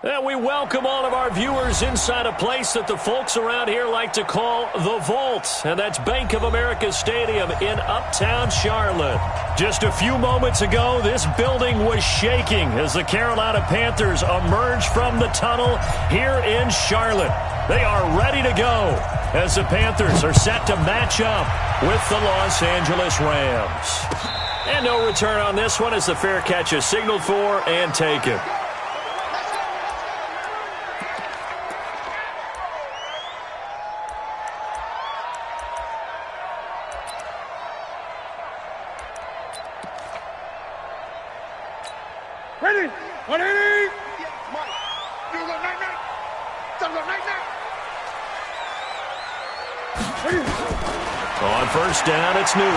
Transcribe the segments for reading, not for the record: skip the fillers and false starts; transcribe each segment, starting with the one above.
And we welcome all of our viewers inside a place that the folks around here like to call the Vault. And that's Bank of America Stadium in uptown Charlotte. Just a few moments ago, this building was shaking as the Carolina Panthers emerged from the tunnel here in Charlotte. They are ready to go as the Panthers are set to match up with the Los Angeles Rams. And no return on this one as the fair catch is signaled for and taken. Ready? 180! On first down, it's Newton.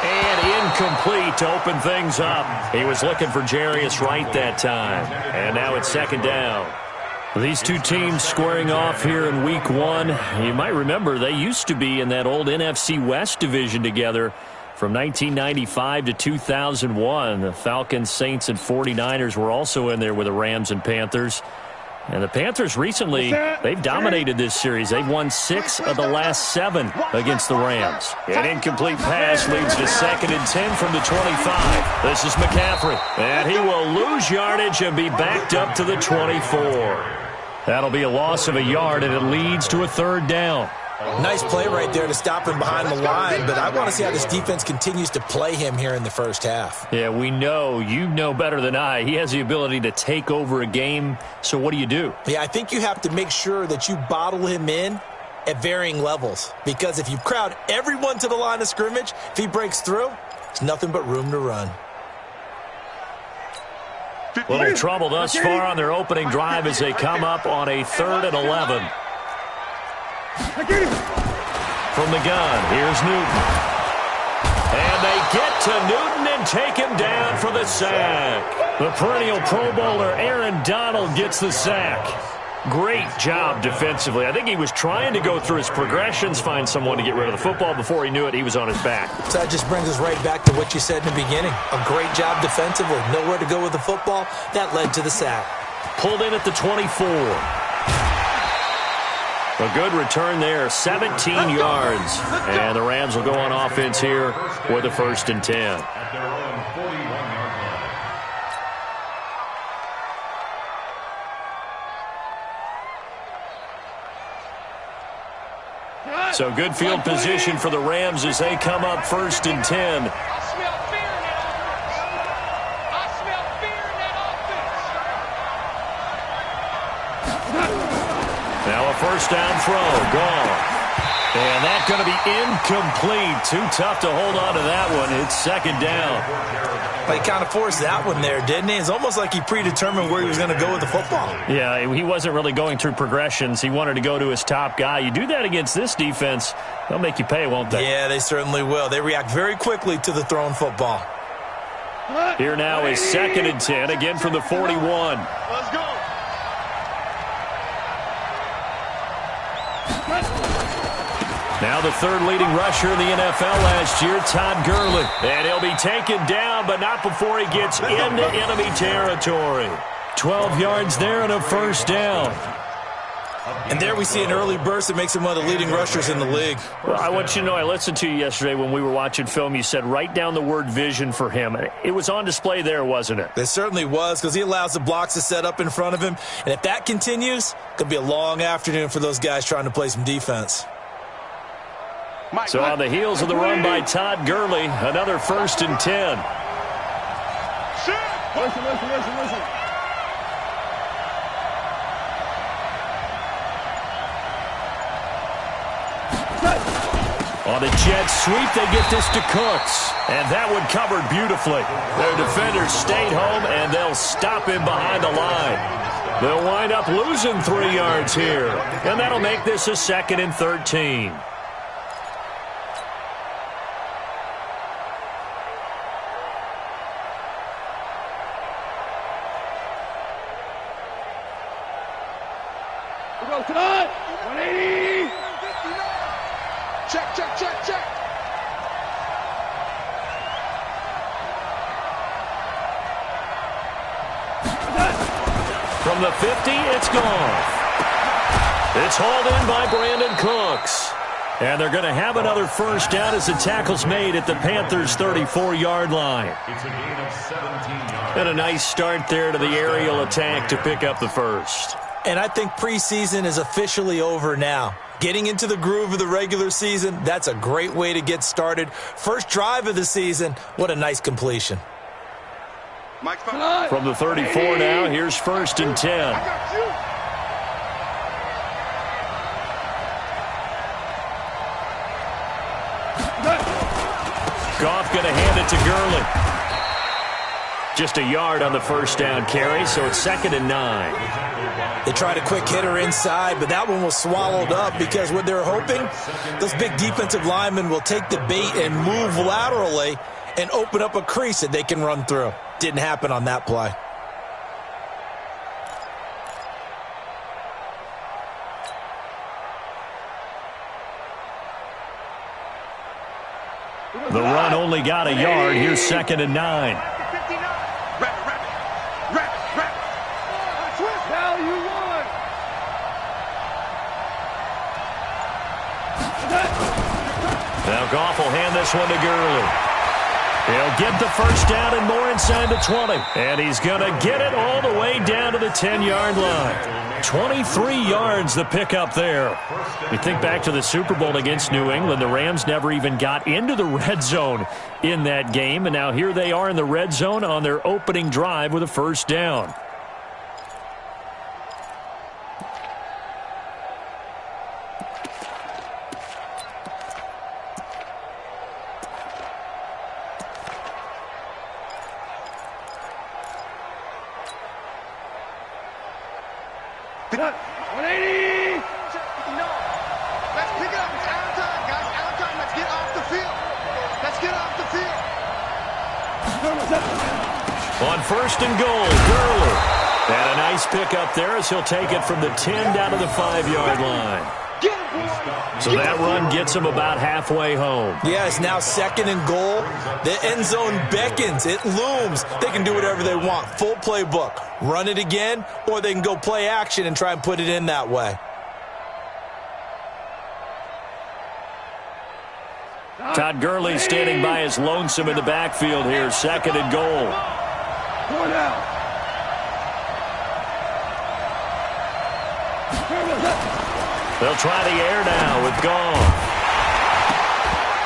And incomplete to open things up. He was looking for Jarius Wright that time. And now it's second down. These two teams squaring off here in week one. You might remember they used to be in that old NFC West division together. From 1995 to 2001, the Falcons, Saints, and 49ers were also in there with the Rams and Panthers. And the Panthers recently, they've dominated this series. They've won 6 of the last 7 against the Rams. An incomplete pass leads to 2nd and 10 from the 25. This is McCaffrey. And he will lose yardage and be backed up to the 24. That'll be a loss of a yard, and it leads to a 3rd down. Nice play right there to stop him behind the line, but I want to see how this defense continues to play him here in the first half. Yeah, we know. You know better than I. He has the ability to take over a game, so what do? Yeah, I think you have to make sure that you bottle him in at varying levels, because if you crowd everyone to the line of scrimmage, if he breaks through, it's nothing but room to run. Little trouble thus far on their opening drive as they come up on a 3rd and 11. From the gun, here's Newton. And they get to Newton and take him down for the sack. The perennial Pro Bowler Aaron Donald gets the sack. Great job defensively. I think he was trying to go through his progressions, find someone to get rid of the football. Before he knew it, he was on his back. So that just brings us right back to what you said in the beginning. A great job defensively. Nowhere to go with the football. That led to the sack. Pulled in at the 24. A good return there, 17 yards. And the Rams will go on offense here with a 1st and 10. So good field position for the Rams as they come up 1st and 10. Now a 1st down throw, gone. And that's going to be incomplete. Too tough to hold on to that one. It's 2nd down. But he kind of forced that one there, didn't he? It's almost like he predetermined where he was going to go with the football. Yeah, he wasn't really going through progressions. He wanted to go to his top guy. You do that against this defense, they'll make you pay, won't they? Yeah, they certainly will. They react very quickly to the thrown football. Here now is 2nd and 10, again from the 41. Let's go. Now the 3rd leading rusher in the NFL last year, Todd Gurley. And he'll be taken down, but not before he gets into enemy territory. 12 yards there and a 1st down. And there we see an early burst that makes him one of the leading rushers in the league. Well, I want you to know, I listened to you yesterday when we were watching film. You said write down the word vision for him. It was on display there, wasn't it? It certainly was, because he allows the blocks to set up in front of him. And if that continues, it could be a long afternoon for those guys trying to play some defense. So on the heels of the run by Todd Gurley, another 1st and 10. Listen. On the jet sweep, they get this to Cooks. And that one covered beautifully. Their defenders stayed home, and they'll stop him behind the line. They'll wind up losing 3 yards here. And that'll make this a 2nd and 13. Go, Todd! 180! Check. From the 50, it's gone. It's hauled in by Brandon Cooks. And they're going to have another first down as the tackle's made at the Panthers' 34-yard line. It's a gain of 17 yards. And a nice start there to the aerial attack to pick up the first. And I think preseason is officially over now. Getting into the groove of the regular season, that's a great way to get started. First drive of the season, what a nice completion. From the 34 now, here's 1st and 10. Goff going to hand it to Gurley. Just a yard on the first down carry, so it's 2nd and 9. They tried a quick hitter inside, but that one was swallowed up because what they're hoping, those big defensive linemen will take the bait and move laterally and open up a crease that they can run through. Didn't happen on that play. The run only got a yard. Here's 2nd and 9. Now Goff will hand this one to Gurley. He'll get the first down and more inside the 20. And he's going to get it all the way down to the 10-yard line. 23 yards the pickup there. You think back to the Super Bowl against New England. The Rams never even got into the red zone in that game. And now here they are in the red zone on their opening drive with a first down. On 1st and goal, Gurley. And a nice pickup there as he'll take it from the 10 down to the 5-yard line. So that run gets him about halfway home. Yeah, it's now 2nd and goal. The end zone beckons. It looms. They can do whatever they want. Full playbook. Run it again, or they can go play action and try and put it in that way. Todd Gurley standing by his lonesome in the backfield here. 2nd and goal. They'll try the air now with Goff.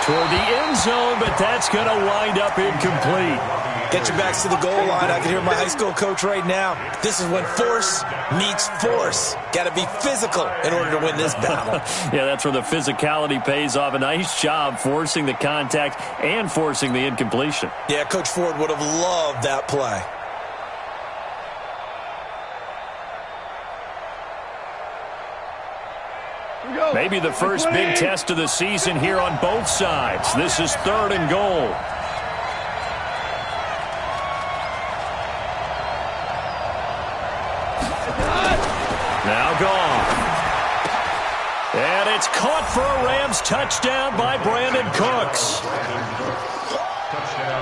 Toward the end zone, but that's going to wind up incomplete. Get your backs to the goal line. I can hear my high school coach right now. This is when force meets force. Got to be physical in order to win this battle. Yeah, that's where the physicality pays off. A nice job forcing the contact and forcing the incompletion. Yeah, Coach Ford would have loved that play. Maybe the first big test of the season here on both sides. This is 3rd and goal. Now Goff. And it's caught for a Rams touchdown by Brandon Cooks.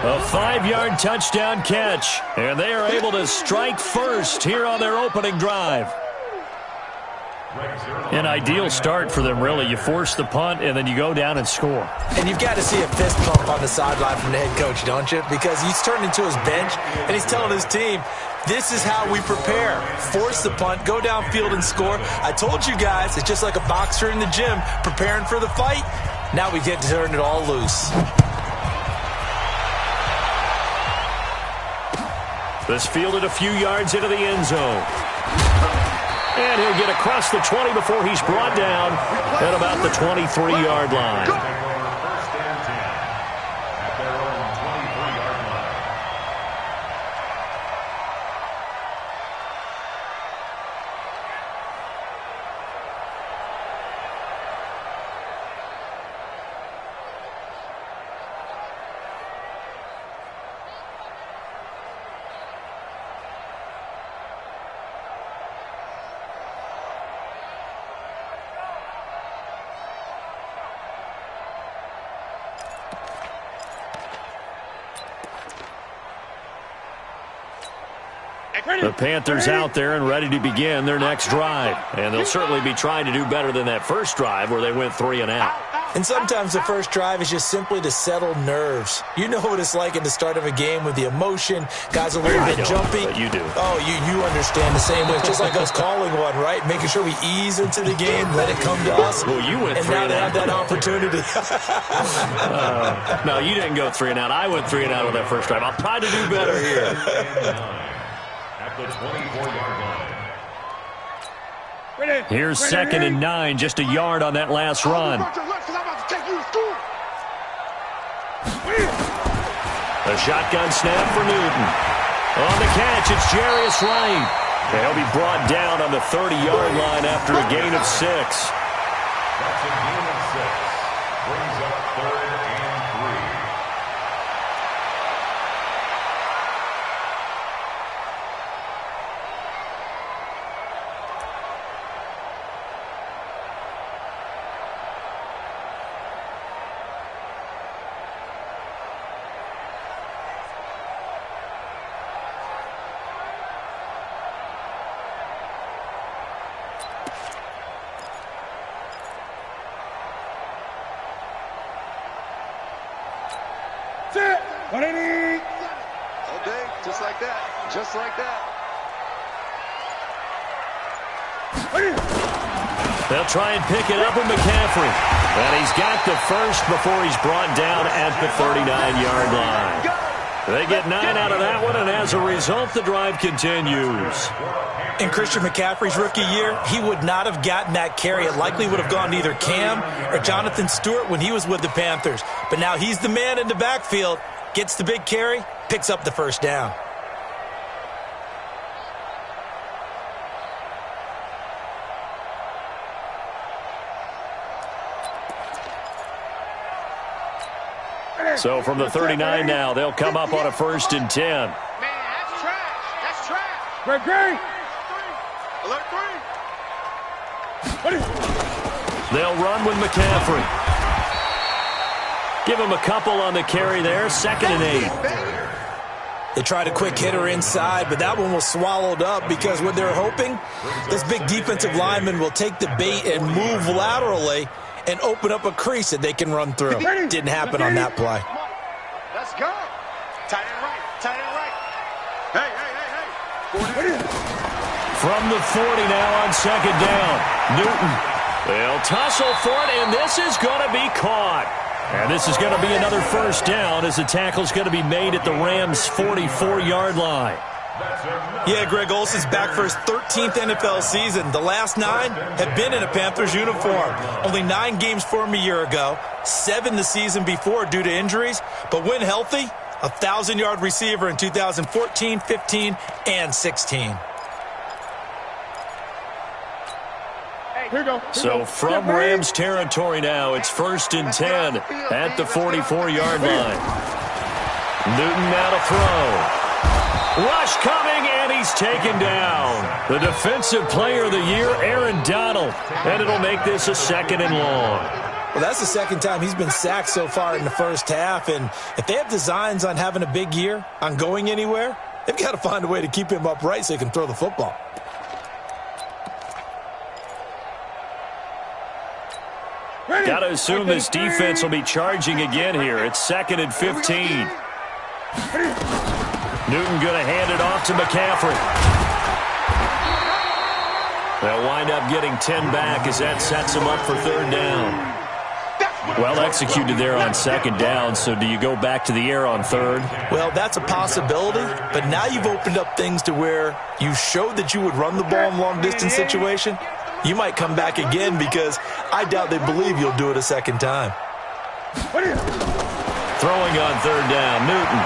A 5-yard touchdown catch. And they are able to strike first here on their opening drive. An ideal start for them, really. You force the punt, and then you go down and score. And you've got to see a fist pump on the sideline from the head coach, don't you? Because he's turned into his bench, and he's telling his team, this is how we prepare. Force the punt, go downfield and score. I told you guys, it's just like a boxer in the gym preparing for the fight. Now we get to turn it all loose. This fielded a few yards into the end zone. And he'll get across the 20 before he's brought down at about the 23-yard line. The Panthers out there and ready to begin their next drive. And they'll certainly be trying to do better than that first drive where they went 3 and out. And sometimes the first drive is just simply to settle nerves. You know what it's like at the start of a game with the emotion. Guys a little bit jumpy. But you do. Oh, you understand the same way. It's just like us calling one, right? Making sure we ease into the game, let it come to us. Well, you went and 3 now and they out. have that opportunity. No, you didn't go 3 and out. I went 3 and out on that first drive. I'll try to do better here. At the 24-yard line. Here's 2nd and 9, just a yard on that last run. A shotgun snap for Newton. On the catch, it's Jarius Wright. And he'll be brought down on the 30-yard line after a gain of 6. That's a gain of 6. Brings up 3rd and 3. Okay, just like that. Just like that. They'll try and pick it up with McCaffrey. And he's got the first before he's brought down at the 39-yard line. They get 9 out of that one, and as a result, the drive continues. In Christian McCaffrey's rookie year, he would not have gotten that carry. It likely would have gone to either Cam or Jonathan Stewart when he was with the Panthers. But now he's the man in the backfield, gets the big carry, picks up the first down. So from the 39 now, they'll come up on a 1st and 10. Man, that's trash. That's trash. Great. Alert 3. They'll run with McCaffrey. Give him a couple on the carry there. 2nd and 8. They tried a quick hitter inside, but that one was swallowed up because what they're hoping, this big defensive lineman will take the bait and move laterally and open up a crease that they can run through. Didn't happen on that play. Let's go. Tight end right. Tight end right. Hey. From the 40 now on 2nd down. Newton. They'll tussle for it, and this is going to be caught. And this is going to be another first down as the tackle's going to be made at the Rams' 44-yard line. Yeah, Greg Olsen's back for his 13th NFL season. The last 9 have been in a Panthers uniform. Only 9 games for him a year ago, 7 the season before due to injuries. But when healthy, a 1,000-yard receiver in 2014, 15, and 16. So from Rams territory now, it's 1st and 10 at the 44-yard line. Newton now to throw. Rush coming, and he's taken down. The defensive player of the year, Aaron Donald. And it'll make this a 2nd and long. Well, that's the second time he's been sacked so far in the first half. And if they have designs on having a big year, on going anywhere, they've got to find a way to keep him upright so he can throw the football. Got to assume this defense will be charging again here. It's 2nd and 15. Newton going to hand it off to McCaffrey. They'll wind up getting 10 back as that sets them up for 3rd down. Well executed there on 2nd down, so do you go back to the air on 3rd? Well, that's a possibility, but now you've opened up things to where you showed that you would run the ball in long-distance situation. You might come back again because I doubt they believe you'll do it a second time. Throwing on 3rd down, Newton.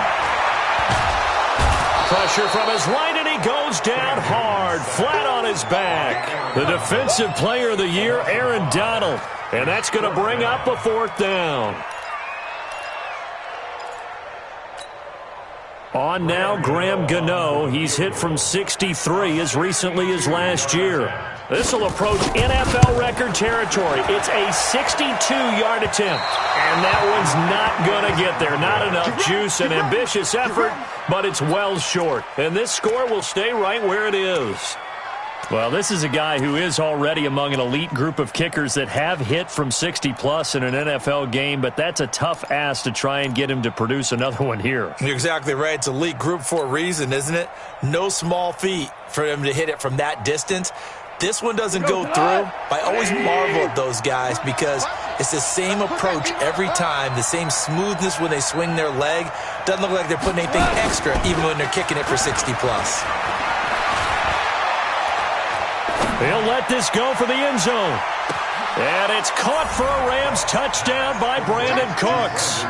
Pressure from his right, and he goes down hard, flat on his back. The defensive player of the year, Aaron Donald. And that's going to bring up a 4th down. On now, Graham Gano. He's hit from 63 as recently as last year. This will approach NFL record territory. It's a 62-yard attempt. And that one's not going to get there. Not enough juice and ambitious effort, but it's well short. And this score will stay right where it is. Well, this is a guy who is already among an elite group of kickers that have hit from 60-plus in an NFL game, but that's a tough ask to try and get him to produce another one here. You're exactly right. It's elite group for a reason, isn't it? No small feat for him to hit it from that distance. This one doesn't go through. I always marvel at those guys because it's the same approach every time, the same smoothness when they swing their leg. Doesn't look like they're putting anything extra even when they're kicking it for 60-plus. He'll let this go for the end zone. And it's caught for a Rams touchdown by Brandon Cooks.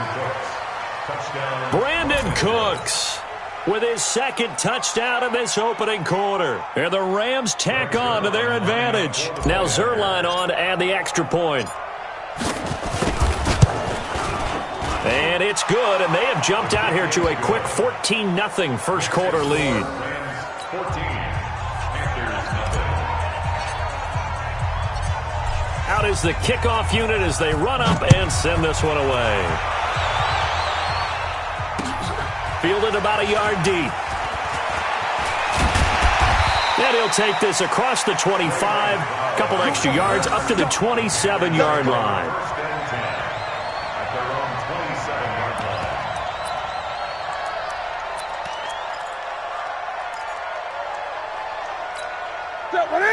Brandon Cooks with his second touchdown in this opening quarter. And the Rams tack on to their advantage. Now Zerline on to add the extra point. And it's good, and they have jumped out here to a quick 14-0 first quarter lead. Out is the kickoff unit as they run up and send this one away. Fielded about a yard deep. And he'll take this across the 25, a couple extra yards up to the 27-yard line.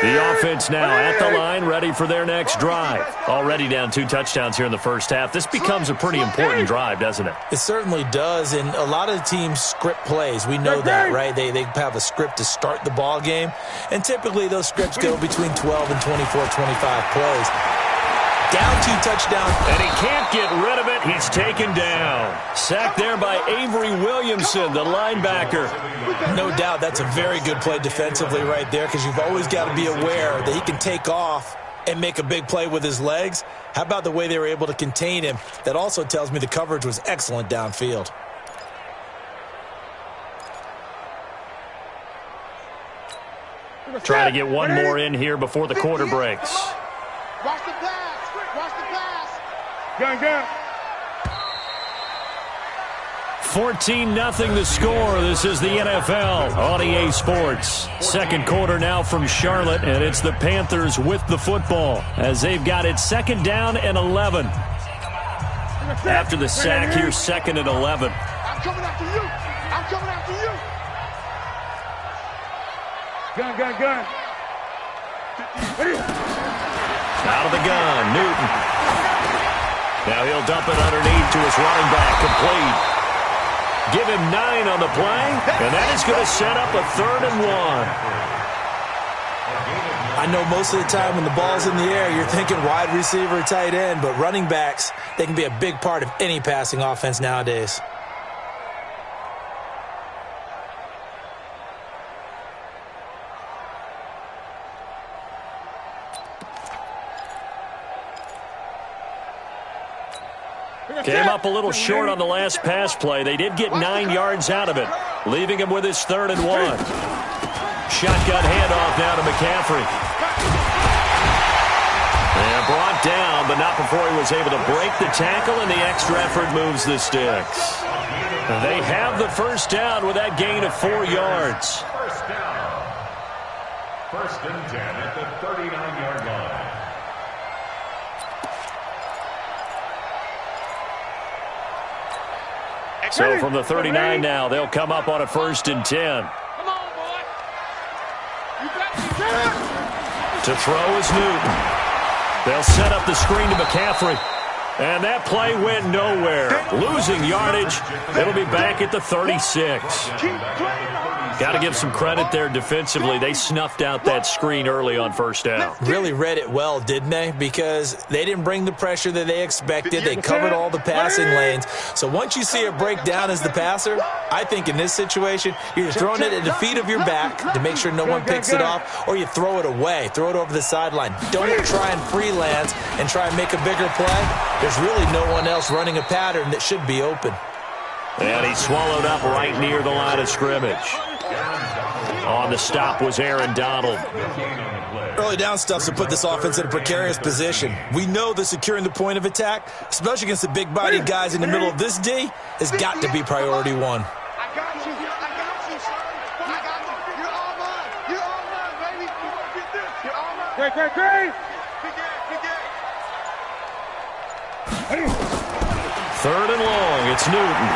The offense now at the line, ready for their next drive. Already down 2 touchdowns here in the first half. This becomes a pretty important drive, doesn't it? It certainly does, and a lot of teams script plays. We know that, right? They have a script to start the ball game, and typically those scripts go between 12 and 24, 25 plays. Down 2 touchdowns. And he can't get rid of it. He's taken down. Sacked there by Avery Williamson, the linebacker. No doubt that's a very good play defensively right there because you've always got to be aware that he can take off and make a big play with his legs. How about the way they were able to contain him? That also tells me the coverage was excellent downfield. Try to get one more in here before the quarter breaks. Watch the pass. Watch the pass. Gun. 14-0 the score. This is the NFL on EA Sports. Second quarter now from Charlotte, and it's the Panthers with the football as they've got it second down and 11. After the sack here, second and 11. I'm coming after you. I'm coming after you. Gun. Out of the gun, Newton. Now he'll dump it underneath to his running back, complete. Give him 9 on the play, and that is going to set up a 3rd and 1. I know most of the time when the ball's in the air, you're thinking wide receiver, tight end, but running backs, they can be a big part of any passing offense nowadays. Came up a little short on the last pass play. They did get 9 yards out of it, leaving him with his 3rd and 1. Shotgun handoff now to McCaffrey. And brought down, but not before he was able to break the tackle, and the extra effort moves the sticks. They have the first down with that gain of 4 yards. First down. 1st and 10 at the 39-yard line. So from the 39 now, they'll come up on a 1st and 10. Come on, boy. You got me. To throw is Newton. They'll set up the screen to McCaffrey. And that play went nowhere. Losing yardage. It'll be back at the 36. Got to give some credit there defensively. They snuffed out that screen early on 1st down. Really read it well, didn't they? Because they didn't bring the pressure that they expected. They covered all the passing lanes. So once you see it break down as the passer, I think in this situation, you're either throwing it at the feet of your back to make sure no one picks it off, or you throw it away. Throw it over the sideline. Don't try and freelance and try and make a bigger play. There's really no one else running a pattern that should be open. And he swallowed up right near the line of scrimmage. On the stop was Aaron Donald. Early down stuff to put this offense in a precarious position. We know that securing the point of attack, especially against the big-bodied guys in the middle of this D, has got to be priority one. I got you. I got you, son. I got you. You're all mine. You're all mine, baby. You won't get this. You're all mine. Great, great, great. Big game, big game. Third and long. It's Newton.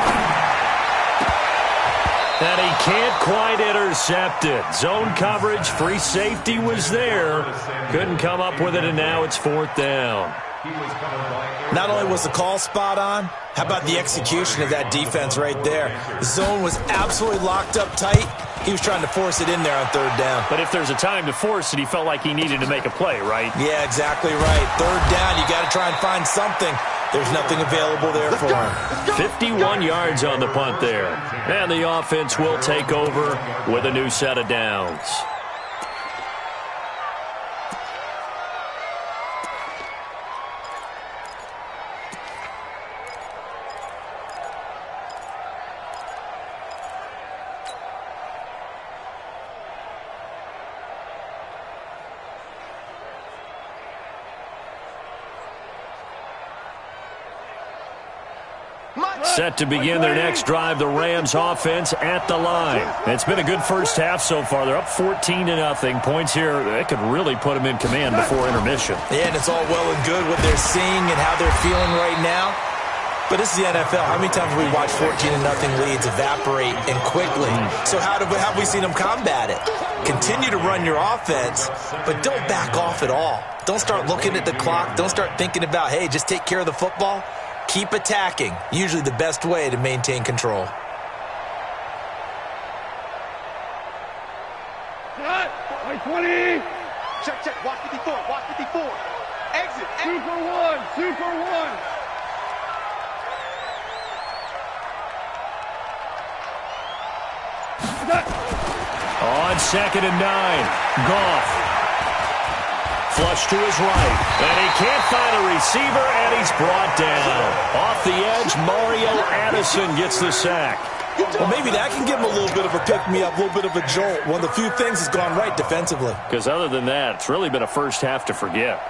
And he can't quite intercept it. Zone coverage, free safety was there. Couldn't come up with it, and now it's fourth down. Not only was the call spot on, how about the execution of that defense right there? The zone was absolutely locked up tight. He was trying to force it in there on third down. But if there's a time to force it, he felt like he needed to make a play, right? Yeah, exactly right. Third down, you got to try and find something. There's nothing available there for him. 51 yards on the punt there. And the offense will take over with a new set of downs. Set to begin their next drive, the Rams offense at the line. It's been a good first half so far. They're up 14-0. Points here, that could really put them in command before intermission. Yeah, and it's all well and good what they're seeing and how they're feeling right now. But this is the NFL. How many times have we watched 14-0 leads evaporate and quickly? So how have we seen them combat it? Continue to run your offense, but don't back off at all. Don't start looking at the clock. Don't start thinking about, hey, just take care of the football. Keep attacking. Usually the best way to maintain control. Cut. 20. Check, check. Watch 54. Watch 54. Exit. 2 for 1. 2 for 1. On 2nd and 9. Goff. Flush to his right. And he can't find a receiver, and he's brought down. Off the edge, Mario Addison gets the sack. Well, maybe that can give him a little bit of a pick-me-up, a little bit of a jolt. One of the few things that's gone right defensively. Because other than that, it's really been a first half to forget.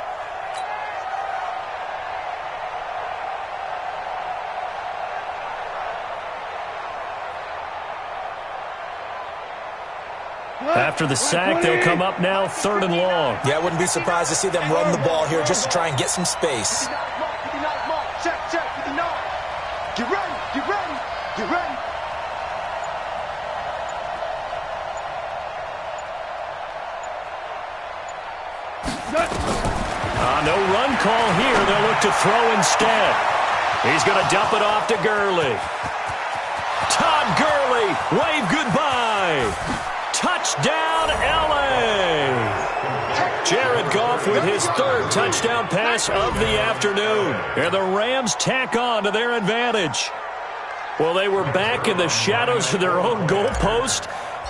After the sack, they'll come up now 3rd and long. Yeah, I wouldn't be surprised to see them run the ball here just to try and get some space. Check, check, 59. Get ready, get ready, get ready. No run call here. They'll look to throw instead. He's going to dump it off to Gurley. Todd Gurley, wave goodbye. Touchdown, L.A. Jared Goff with his 3rd touchdown pass of the afternoon. And the Rams tack on to their advantage. Well, they were back in the shadows of their own goalpost,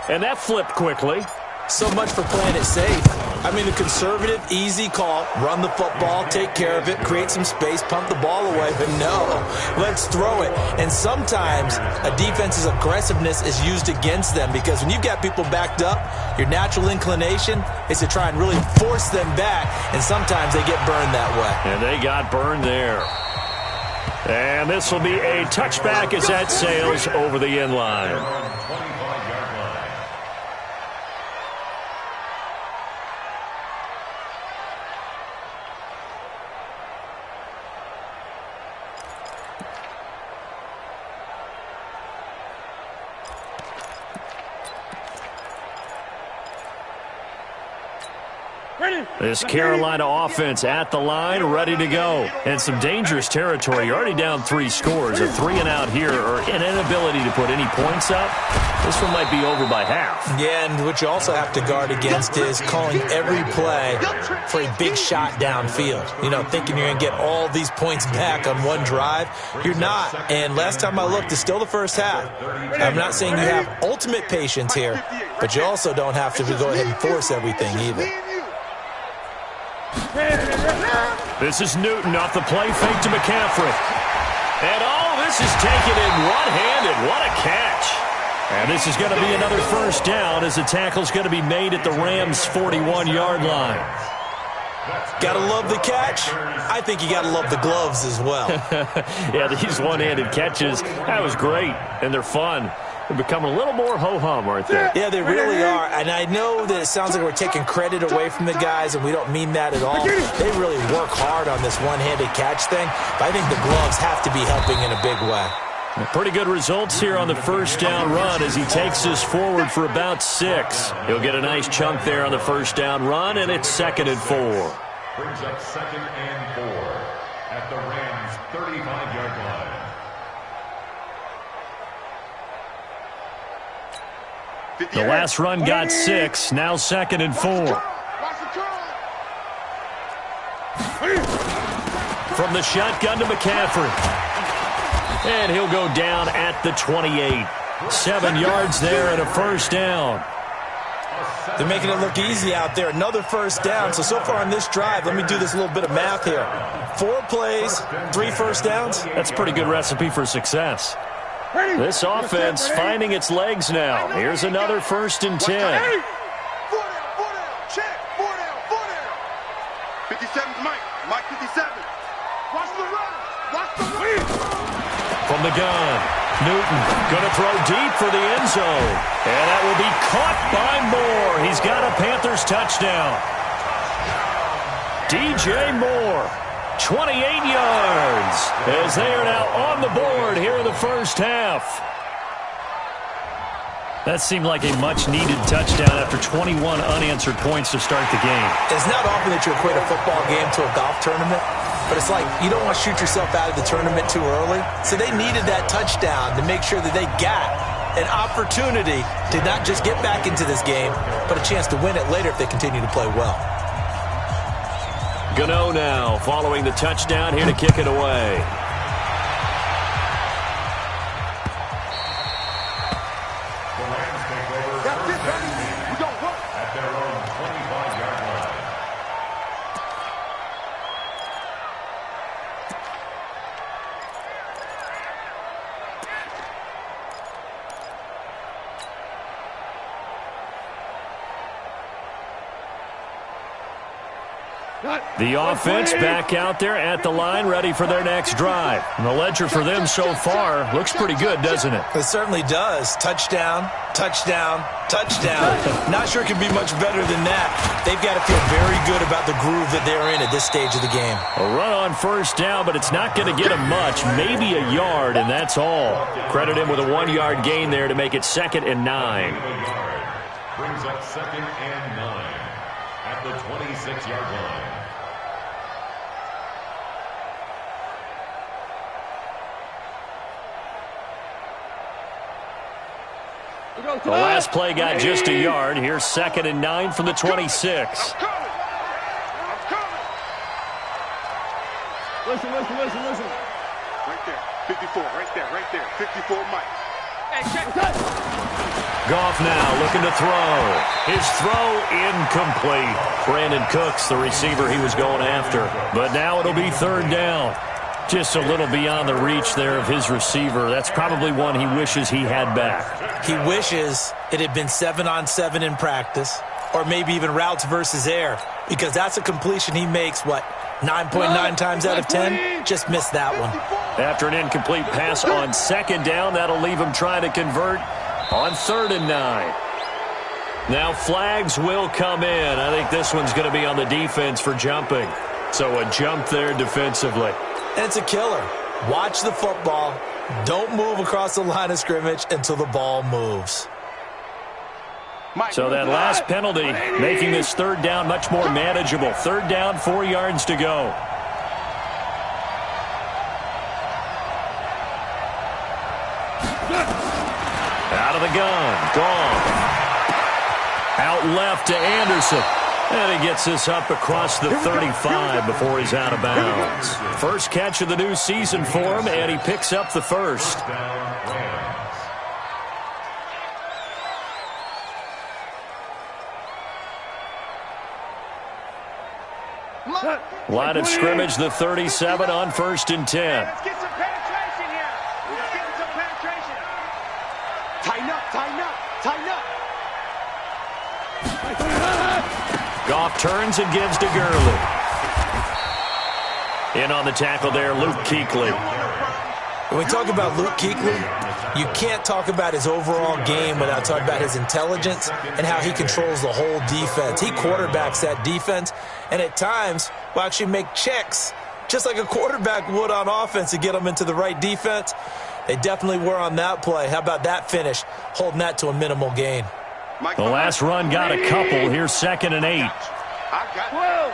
and that flipped quickly. So much for playing it safe. I mean, the conservative, easy call, run the football, take care of it, create some space, pump the ball away. But no, let's throw it. And sometimes a defense's aggressiveness is used against them because when you've got people backed up, your natural inclination is to try and really force them back, and sometimes they get burned that way. And they got burned there. And this will be a touchback as that sails over the end line. This Carolina offense at the line, ready to go. And some dangerous territory. You're already down 3 scores. A 3 and out here, or an inability to put any points up. This one might be over by half. Yeah, and what you also have to guard against is calling every play for a big shot downfield. You know, thinking you're going to get all these points back on one drive. You're not. And last time I looked, it's still the first half. I'm not saying you have ultimate patience here, but you also don't have to go ahead and force everything either. This is Newton off the play fake to McCaffrey. And this is taken in one-handed. What a catch. And this is going to be another first down as the tackle's going to be made at the Rams' 41-yard line. Gotta love the catch. I think you gotta love the gloves as well. Yeah, these one-handed catches, that was great, and they're fun. They're becoming a little more ho-hum, aren't they? Yeah, they really are. And I know that it sounds like we're taking credit away from the guys, and we don't mean that at all. They really work hard on this one-handed catch thing, but I think the gloves have to be helping in a big way. Pretty good results here on the first down run as he takes us forward for about 6. He'll get a nice chunk there on the first down run, and it's 2nd and 4. Brings up 2nd and 4 at the Rams' 35-yard line. The last run got 6, now 2nd and 4. From the shotgun to McCaffrey. And he'll go down at the 28. 7 yards there and a first down. They're making it look easy out there. Another first down. So far on this drive, let me do this little bit of math here. 4 plays, 3 first downs. That's a pretty good recipe for success. This offense finding its legs now. Here's another 1st and 10. 4 down, check, 4 down. 57's Mike 57. Watch the run, watch the run. From the gun, Newton going to throw deep for the end zone. And that will be caught by Moore. He's got a Panthers touchdown. DJ Moore, 28 yards, as they are now on the board here in the first half. That seemed like a much-needed touchdown after 21 unanswered points to start the game. It's not often that you equate a football game to a golf tournament, but it's like you don't want to shoot yourself out of the tournament too early. So they needed that touchdown to make sure that they got an opportunity to not just get back into this game, but a chance to win it later if they continue to play well. Gano now following the touchdown here to kick it away. The offense back out there at the line, ready for their next drive. And the ledger for them so far looks pretty good, doesn't it? It certainly does. Touchdown, touchdown, touchdown. Not sure it can be much better than that. They've got to feel very good about the groove that they're in at this stage of the game. A run on first down, but it's not going to get him much. Maybe a yard, and that's all. Credit him with a 1-yard gain there to make it 2nd and 9. Brings up 2nd and 9 at the 26-yard line. The last play got just a yard. Here's 2nd and 9 from the 26. I'm coming. Listen. Right there, 54, right there. 54, Mike. Hey, check. Goff now looking to throw. His throw incomplete. Brandon Cooks, the receiver he was going after. But now it'll be 3rd down. Just a little beyond the reach there of his receiver. That's probably one he wishes he had back. He wishes it had been 7-on-7 in practice, or maybe even routes versus air, because that's a completion he makes, 9.9 times out of 10? Just missed that one. After an incomplete pass on 2nd down, that'll leave him trying to convert on 3rd and 9. Now flags will come in. I think this one's going to be on the defense for jumping. So a jump there defensively. And it's a killer. Watch the football. Don't move across the line of scrimmage until the ball moves. So that last penalty making this 3rd down much more manageable. 3rd down, 4 yards to go. Out of the gun. Gone. Out left to Anderson. And he gets this up across the 35 before he's out of bounds. First catch of the new season for him, and he picks up the first. Line of scrimmage, the 37 on 1st and 10. Let's get some penetration here. Let's get some penetration. Tighten up. Tighten up. Goff turns and gives to Gurley. In on the tackle there, Luke Kuechly. When we talk about Luke Kuechly, you can't talk about his overall game without talking about his intelligence and how he controls the whole defense. He quarterbacks that defense, and at times will actually make checks, just like a quarterback would on offense, to get them into the right defense. They definitely were on that play. How about that finish, holding that to a minimal gain? The last run got a couple. Here's 2nd and 8. I got 12.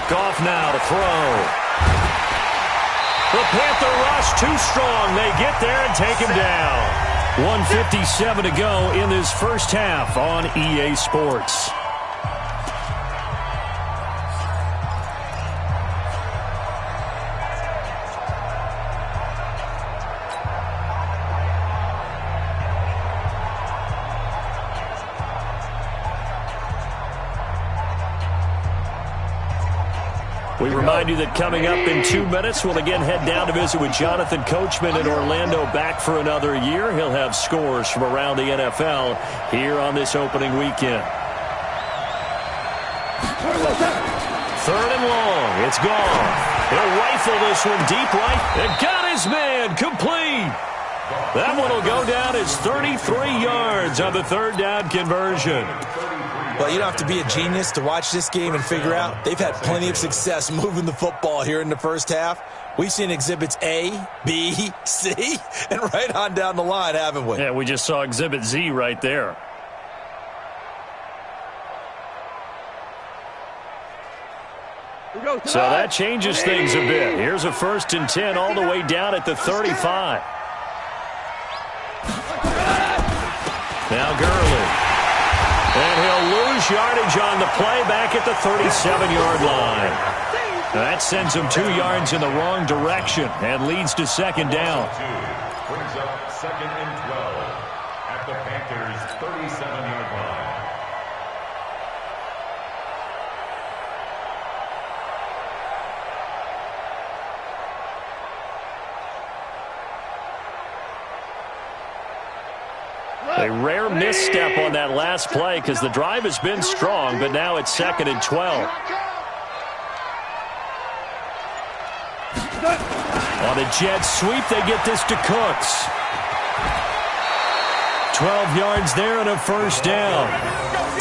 Goff now to throw. The Panther rush too strong. They get there and take him down. 1:57 to go in this first half on EA Sports. We remind you that coming up in 2 minutes, we'll again head down to visit with Jonathan Coachman in Orlando, back for another year. He'll have scores from around the NFL here on this opening weekend. 3rd and long. It's gone. He'll rifle this one deep right. And got his man complete. That one will go down as 33 yards on the 3rd down conversion. Well, you don't have to be a genius to watch this game and figure out they've had plenty of success moving the football here in the first half. We've seen exhibits A, B, C, and right on down the line, haven't we? Yeah, we just saw exhibit Z right there. So that changes things a bit. Here's a 1st and 10 all the way down at the 35. Now Gurley. And he'll lose yardage on the play back at the 37-yard line. That sends him 2 yards in the wrong direction and leads to 2nd down. Brings up 2nd and 12 at the Panthers' 37-yard line. A rare misstep on that last play because the drive has been strong, but now it's 2nd and 12. On a jet sweep, they get this to Cooks. 12 yards there and a 1st down.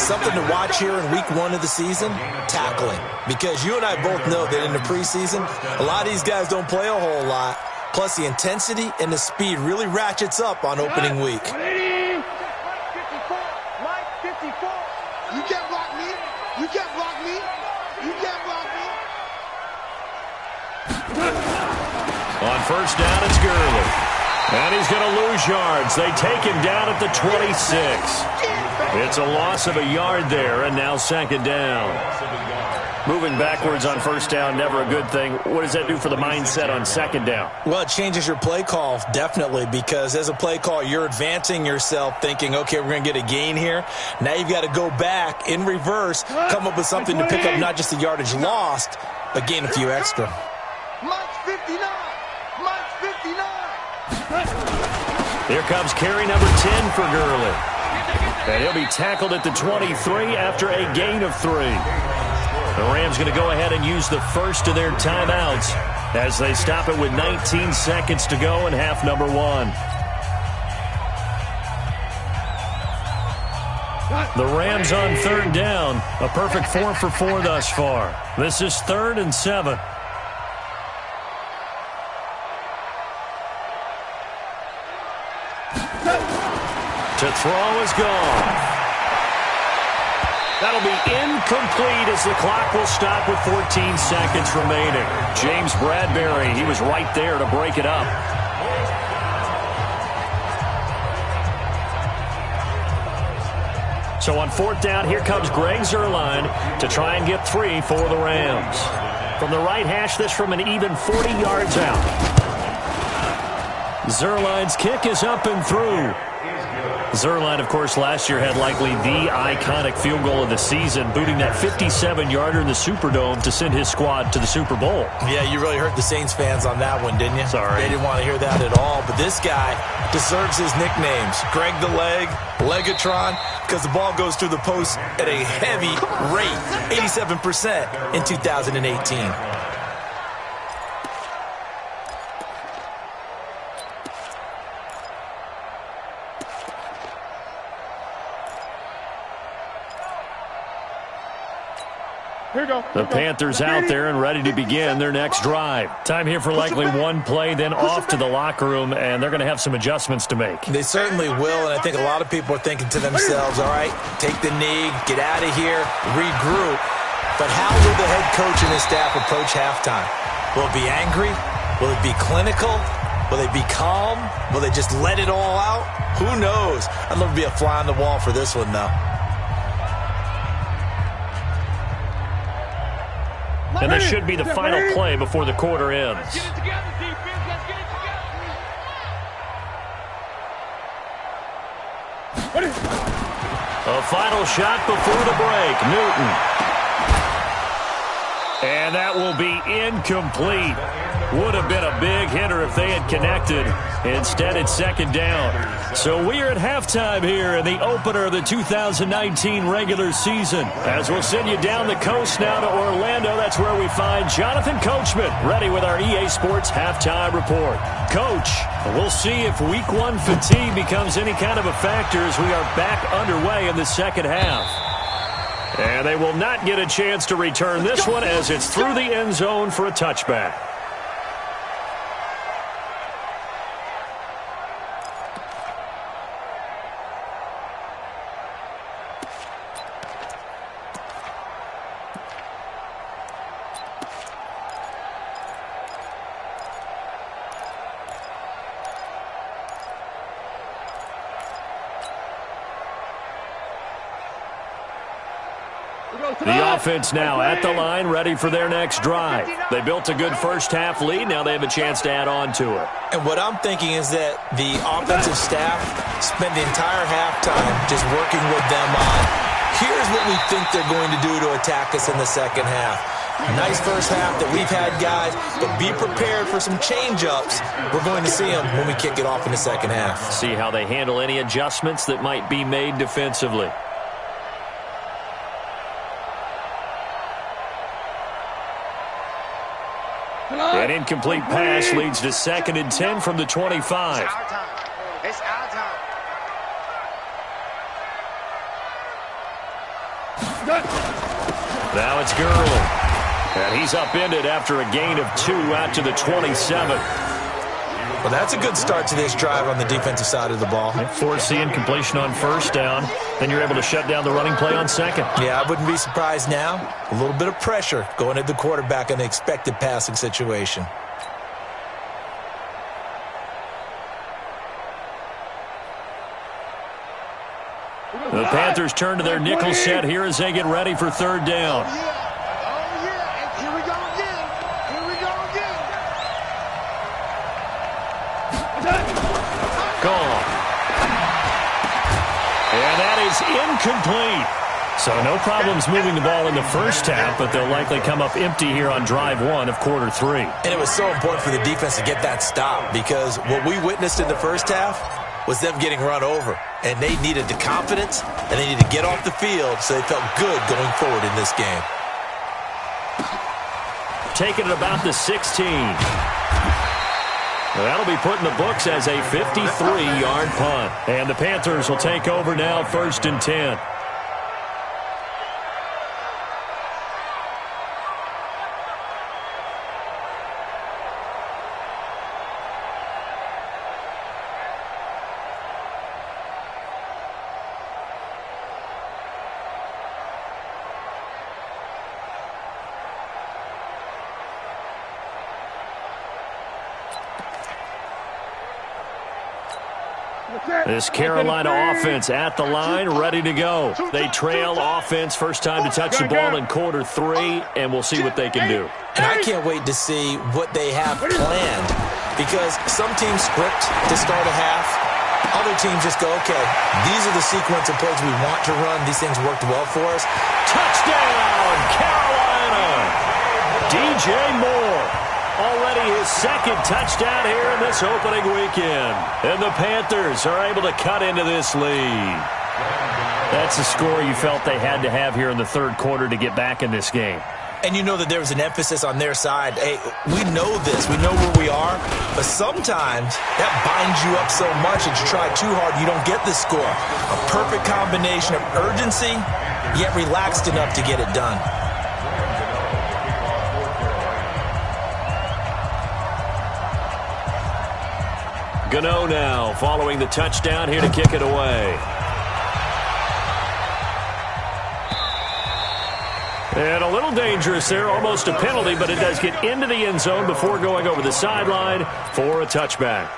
Something to watch here in week 1 of the season, tackling. Because you and I both know that in the preseason, a lot of these guys don't play a whole lot. Plus, the intensity and the speed really ratchets up on opening week. You can't block me. You can't block me. You can't block me. On 1st down, it's Gurley. And he's going to lose yards. They take him down at the 26. It's a loss of a yard there, and now 2nd down. Moving backwards on 1st down, never a good thing. What does that do for the mindset on 2nd down? Well, it changes your play call, definitely, because as a play call, you're advancing yourself thinking, okay, we're going to get a gain here. Now you've got to go back in reverse, come up with something to pick up not just the yardage lost, but gain a few extra. Mike's 59. Mike's 59. Here comes carry number 10 for Gurley. And he'll be tackled at the 23 after a gain of 3. The Rams going to go ahead and use the first of their timeouts as they stop it with 19 seconds to go in half number 1. The Rams on 3rd down, a perfect 4 for 4 thus far. This is 3rd and 7. To throw is gone. That'll be incomplete as the clock will stop with 14 seconds remaining. James Bradbury, he was right there to break it up. So on 4th down, here comes Greg Zuerlein to try and get 3 for the Rams. From the right hash, this from an even 40 yards out. Zuerlein's kick is up and through. Zuerlein, of course, last year had likely the iconic field goal of the season, booting that 57-yarder in the Superdome to send his squad to the Super Bowl. Yeah, you really hurt the Saints fans on that one, didn't you? Sorry. They didn't want to hear that at all. But this guy deserves his nicknames. Greg the Leg, Legatron, because the ball goes through the post at a heavy rate, 87% in 2018. The Panthers out there and ready to begin their next drive. Time here for likely one play, then off to the locker room, and they're going to have some adjustments to make. They certainly will, and I think a lot of people are thinking to themselves, all right, take the knee, get out of here, regroup. But how will the head coach and his staff approach halftime? Will it be angry? Will it be clinical? Will they be calm? Will they just let it all out? Who knows? I'd love to be a fly on the wall for this one, though. And this should be the final play before the quarter ends. Let's get it together, defense. Let's get it together. A final shot before the break. Newton. And that will be incomplete. Would have been a big hitter if they had connected. Instead, it's second down. So we are at halftime here in the opener of the 2019 regular season. As we'll send you down the coast now to Orlando, that's where we find Jonathan Coachman, ready with our EA Sports halftime report. Coach, we'll see if week one fatigue becomes any kind of a factor as we are back underway in the second half. And they will not get a chance to return this one as it's through the end zone for a touchback. The offense now at the line, ready for their next drive. They built a good first-half lead. Now they have a chance to add on to it. And what I'm thinking is that the offensive staff spent the entire halftime just working with them on, here's what we think they're going to do to attack us in the second half. Nice first half that we've had, guys, but be prepared for some change-ups. We're going to see them when we kick it off in the second half. See how they handle any adjustments that might be made defensively. An incomplete pass leads to 2nd and 10 from the 25. It's our time. It's our time. Now it's Gurley. And he's upended after a gain of 2 out to the 27. Well, that's a good start to this drive on the defensive side of the ball. Forcing completion on first down. Then you're able to shut down the running play on second. Yeah, I wouldn't be surprised now. A little bit of pressure going at the quarterback in an expected passing situation. The Panthers turn to their nickel set here as they get ready for third down. Oh, yeah. And here we go again. Here we go again. Gone. And that is incomplete. So no problems moving the ball in the first half, but they'll likely come up empty here on drive 1 of quarter 3. And it was so important for the defense to get that stop because what we witnessed in the first half was them getting run over. And they needed the confidence, and they needed to get off the field so they felt good going forward in this game. Taking it about the 16. That'll be put in the books as a 53-yard punt. And the Panthers will take over now, 1st and 10. This Carolina offense at the line, ready to go. They trail offense, first time to touch the ball in quarter 3, and we'll see what they can do. And I can't wait to see what they have planned because some teams script to start a half, Other teams just go, okay, these are the sequence of plays we want to run. These things worked well for us. Touchdown, Carolina! DJ Moore. Already his second touchdown here in this opening weekend. And the Panthers are able to cut into this lead. That's a score you felt they had to have here in the third quarter to get back in this game. And you know that there was an emphasis on their side. Hey, we know this. We know where we are. But sometimes that binds you up so much that you try too hard, you don't get the score. A perfect combination of urgency, yet relaxed enough to get it done. Gano now following the touchdown here to kick it away. And a little dangerous there, almost a penalty, but it does get into the end zone before going over the sideline for a touchback.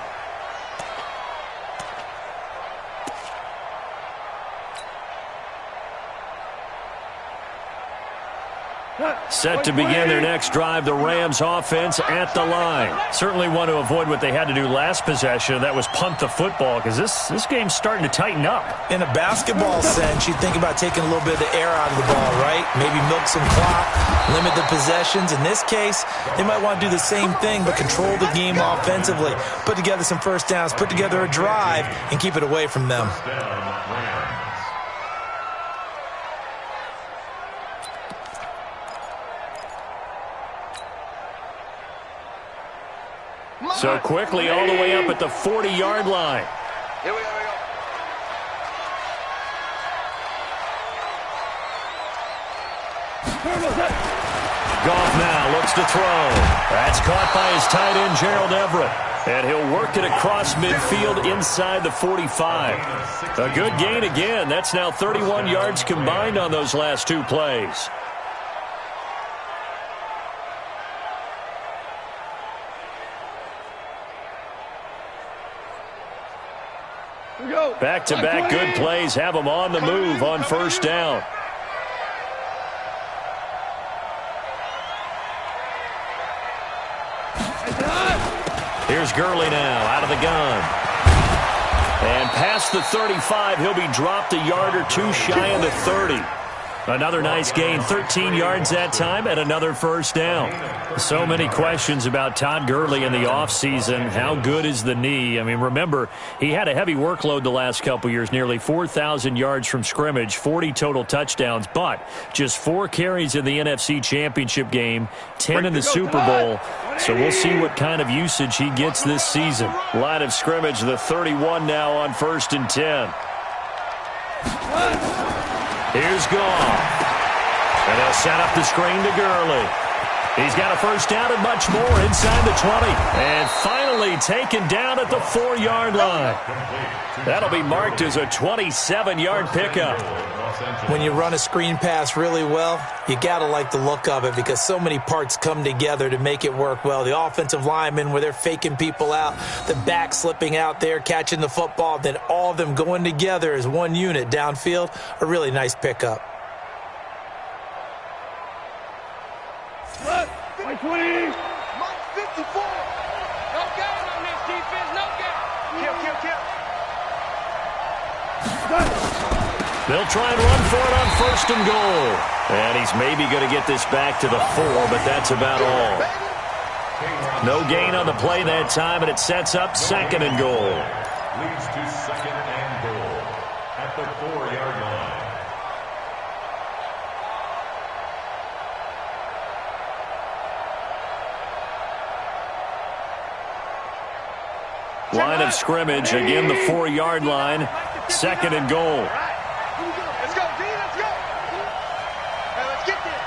Set to begin their next drive, the Rams offense at the line. Certainly want to avoid what they had to do last possession. That was punt the football, because this game's starting to tighten up. In a basketball sense, you think about taking a little bit of the air out of the ball, right? Maybe milk some clock, limit the possessions. In this case, they might want to do the same thing, but control the game offensively. Put together some first downs, put together a drive, and keep it away from them. So quickly all the way up at the 40-yard line. Here we go. Goff now looks to throw. That's caught by his tight end, Gerald Everett. And he'll work it across midfield inside the 45. A good gain again. That's now 31 yards combined on those last two plays. Back-to-back good plays have them on the move on first down. Here's Gurley now out of the gun. And past the 35, he'll be dropped a yard or two shy of the 30. Another nice gain, 13 yards that time, and another first down. So many questions about Todd Gurley in the offseason. How good is the knee? I mean, remember, he had a heavy workload the last couple years, nearly 4,000 yards from scrimmage, 40 total touchdowns, but just 4 carries in the NFC Championship game, 10 in the Super Bowl. So we'll see what kind of usage he gets this season. Line of scrimmage, the 31 now on 1st and 10. Here's Goff. And they'll set up the screen to Gurley. He's got a first down and much more inside the 20. And finally taken down at the 4-yard line. That'll be marked as a 27-yard pickup. When you run a screen pass really well, you got to like the look of it because so many parts come together to make it work well. The offensive linemen where they're faking people out, the back slipping out there, catching the football, then all of them going together as one unit downfield, a really nice pickup. 20. Mike 54. No game on this defense. No game. Kill. They'll try and run for it on 1st and goal. And he's maybe going to get this back to the 4, but that's about all. No gain on the play that time, and it sets up 2nd and goal. Leads to 2nd and goal at the 4-yard line. Line of scrimmage, again the 4-yard line, 2nd and goal. Let's go, D, let's go. Hey, let's get this.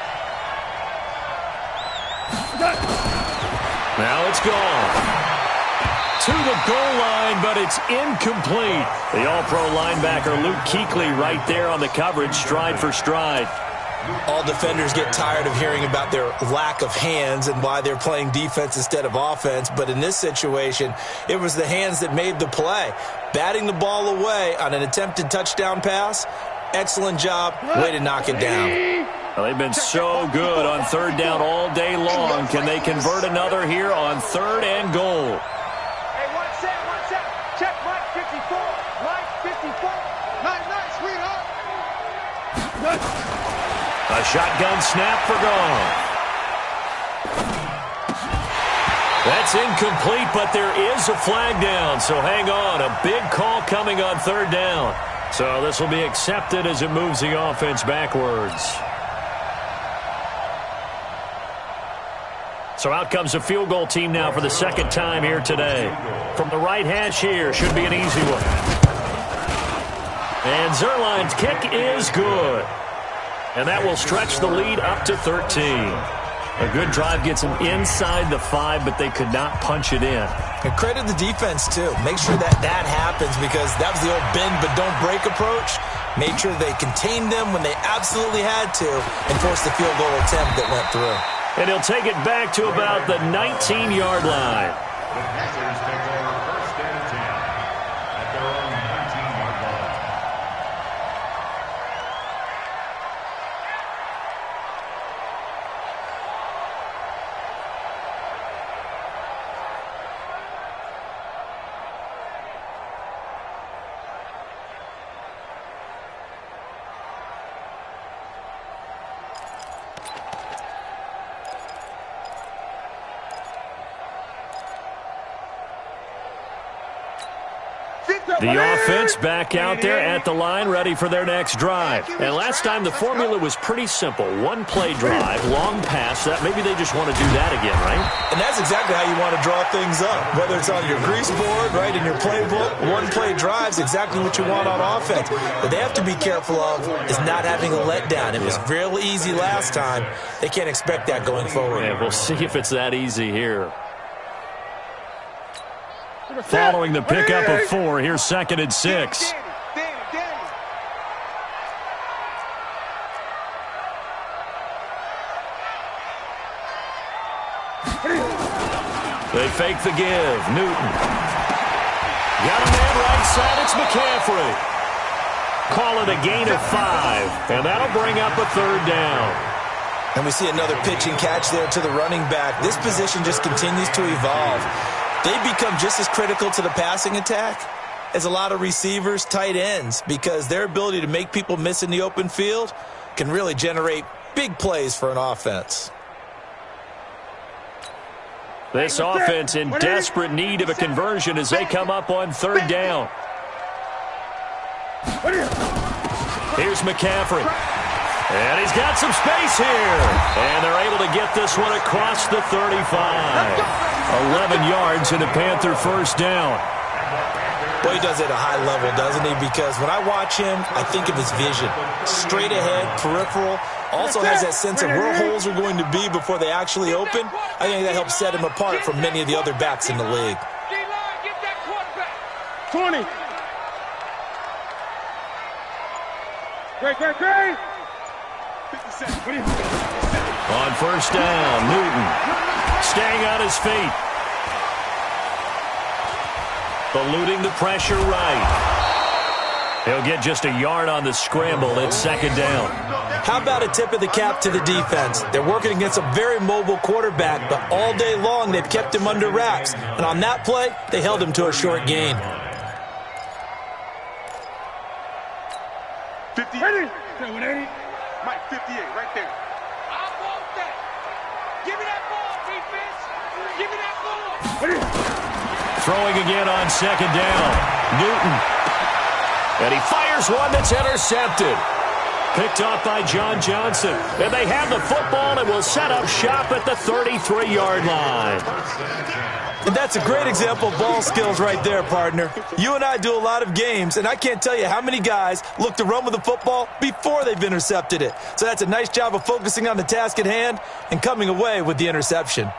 Now it's gone. To the goal line, but it's incomplete. The all-pro linebacker Luke Kuechly right there on the coverage, stride for stride. All defenders get tired of hearing about their lack of hands and why they're playing defense instead of offense. But in this situation, it was the hands that made the play. Batting the ball away on an attempted touchdown pass, excellent job. Way to knock it down. Well, they've been so good on 3rd down all day long. Can they convert another here on 3rd and goal? Hey, one set. Check Mike 54. A shotgun snap for Goff. That's incomplete, but there is a flag down, so hang on. A big call coming on third down. So this will be accepted as it moves the offense backwards. So out comes a field goal team now for the second time here today. From the right hash here, should be an easy one. And Zerline's kick is good. And that will stretch the lead up to 13. A good drive gets them inside the 5, but they could not punch it in. And credit the defense, too. Make sure that happens because that was the old bend but don't break approach. Made sure they contained them when they absolutely had to and forced the field goal attempt that went through. And he'll take it back to about the 19-yard line. The Panthers take over first and 10 at their own 19-yard line. The offense back out there at the line, ready for their next drive. And last time the formula was pretty simple. One-play drive, long pass. That maybe they just want to do that again, right? And that's exactly how you want to draw things up. Whether it's on your grease board, right, in your playbook, one-play drive's exactly what you want on offense. What they have to be careful of is not having a letdown. It was real easy last time. They can't expect that going forward. Yeah, we'll see if it's that easy here. Following the pickup of 4, here's 2nd and 6. They fake the give. Newton. Got a man right side. It's McCaffrey. Call it a gain of 5. And that'll bring up a third down. And we see another pitch and catch there to the running back. This position just continues to evolve. They become just as critical to the passing attack as a lot of receivers, tight ends, because their ability to make people miss in the open field can really generate big plays for an offense. This offense in desperate need of a conversion as they come up on third down. Here's McCaffrey. And he's got some space here. And they're able to get this one across the 35. 11 yards and a Panther first down. Boy, he does it at a high level, doesn't he? Because when I watch him, I think of his vision. Straight ahead, peripheral. Also has that sense of where holes are going to be before they actually open. I think that helps set him apart from many of the other backs in the league. 20. Great. On first down, Newton staying on his feet. Eluding the pressure right. He'll get just a yard on the scramble. It's 2nd down. How about a tip of the cap to the defense? They're working against a very mobile quarterback, but all day long they've kept him under wraps. And on that play, they held him to a short gain. 58. Mike, 58, right there. I want that. Give me that ball, defense. Give me that ball. Throwing again on 2nd down. Newton. And he fires one that's intercepted. Picked off by John Johnson. And they have the football and will set up shop at the 33-yard line. And that's a great example of ball skills right there, partner. You and I do a lot of games, and I can't tell you how many guys look to run with the football before they've intercepted it. So that's a nice job of focusing on the task at hand and coming away with the interception.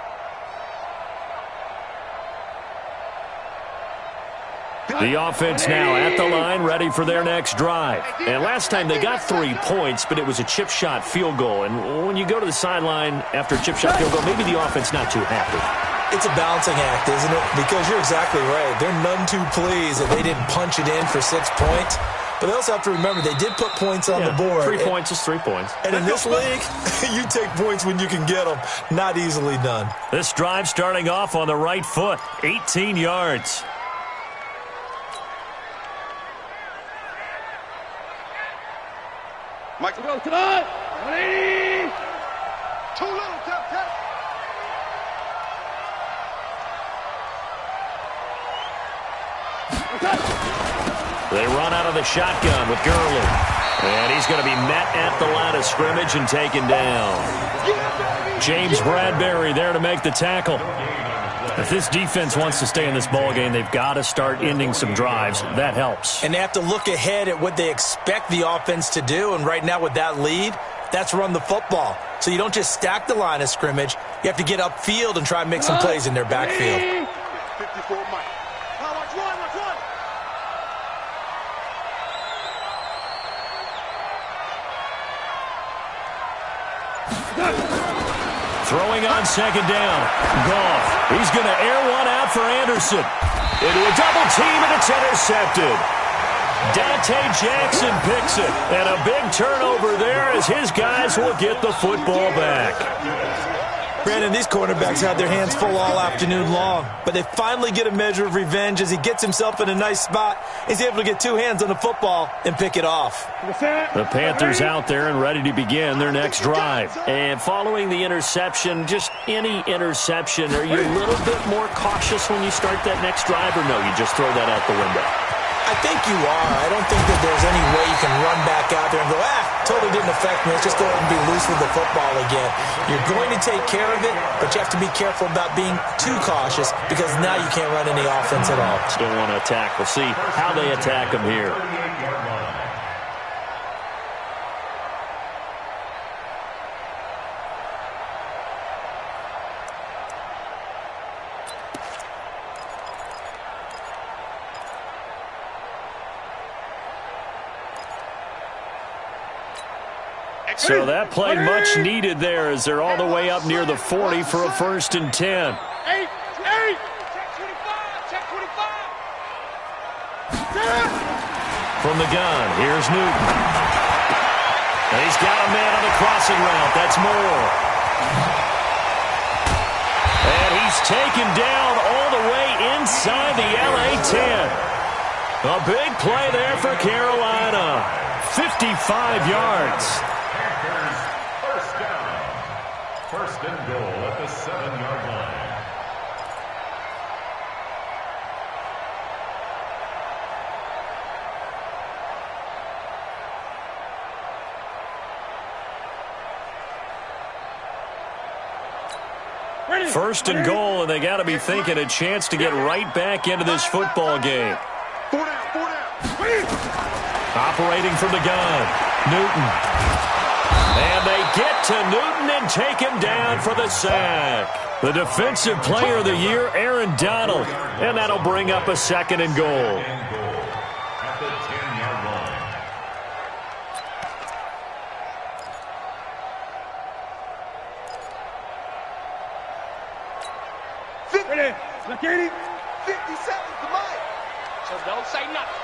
The offense now at the line, ready for their next drive. And last time they got 3 points, but it was a chip shot field goal. And when you go to the sideline after a chip shot field goal, maybe the offense not too happy. It's a balancing act, isn't it? Because you're exactly right. They're none too pleased that they didn't punch it in for 6 points. But they also have to remember they did put points on the board. 3 points is 3 points. And in this league, you take points when you can get them. Not easily done. This drive starting off on the right foot. 18 yards. Mike, go tonight. 180. Too little, tough. They run out of the shotgun with Gurley. And he's going to be met at the line of scrimmage and taken down. James Bradbury there to make the tackle. If this defense wants to stay in this ballgame, they've got to start ending some drives. That helps. And they have to look ahead at what they expect the offense to do. And right now with that lead, that's run the football. So you don't just stack the line of scrimmage. You have to get upfield and try and make some plays in their backfield. 54 Mike. Watch one. Throwing on second down. Goff. He's going to air one out for Anderson. Into a double team, and it's intercepted. Dante Jackson picks it. And a big turnover there as his guys will get the football back. Brandon, these cornerbacks had their hands full all afternoon long, but they finally get a measure of revenge as he gets himself in a nice spot. He's able to get two hands on the football and pick it off. The Panthers out there and ready to begin their next drive. And following the interception, just any interception, are you a little bit more cautious when you start that next drive, or no, you just throw that out the window? I think you are. I don't think that there's any way you can run back out there and go, totally didn't affect me. Let's just go ahead and be loose with the football again. You're going to take care of it, but you have to be careful about being too cautious because now you can't run any offense at all. Still want to attack. We'll see how they attack them here. So that play much needed there as they're all the way up near the 40 for a 1st and 10. Check 25. From the gun, here's Newton. And he's got a man on the crossing route. That's Moore. And he's taken down all the way inside the LA 10. A big play there for Carolina. 55 yards. First down. 1st and goal at the 7-yard line. First and goal, and they got to be thinking a chance to get right back into this football game. 4 down. Operating from the gun, Newton. And they get to Newton and take him down for the sack. The Defensive Player of the Year, Aaron Donald. And that'll bring up a 2nd and goal. At the 10-yard line. Ready. Look at him. 50 seconds to Mike. So don't say nothing.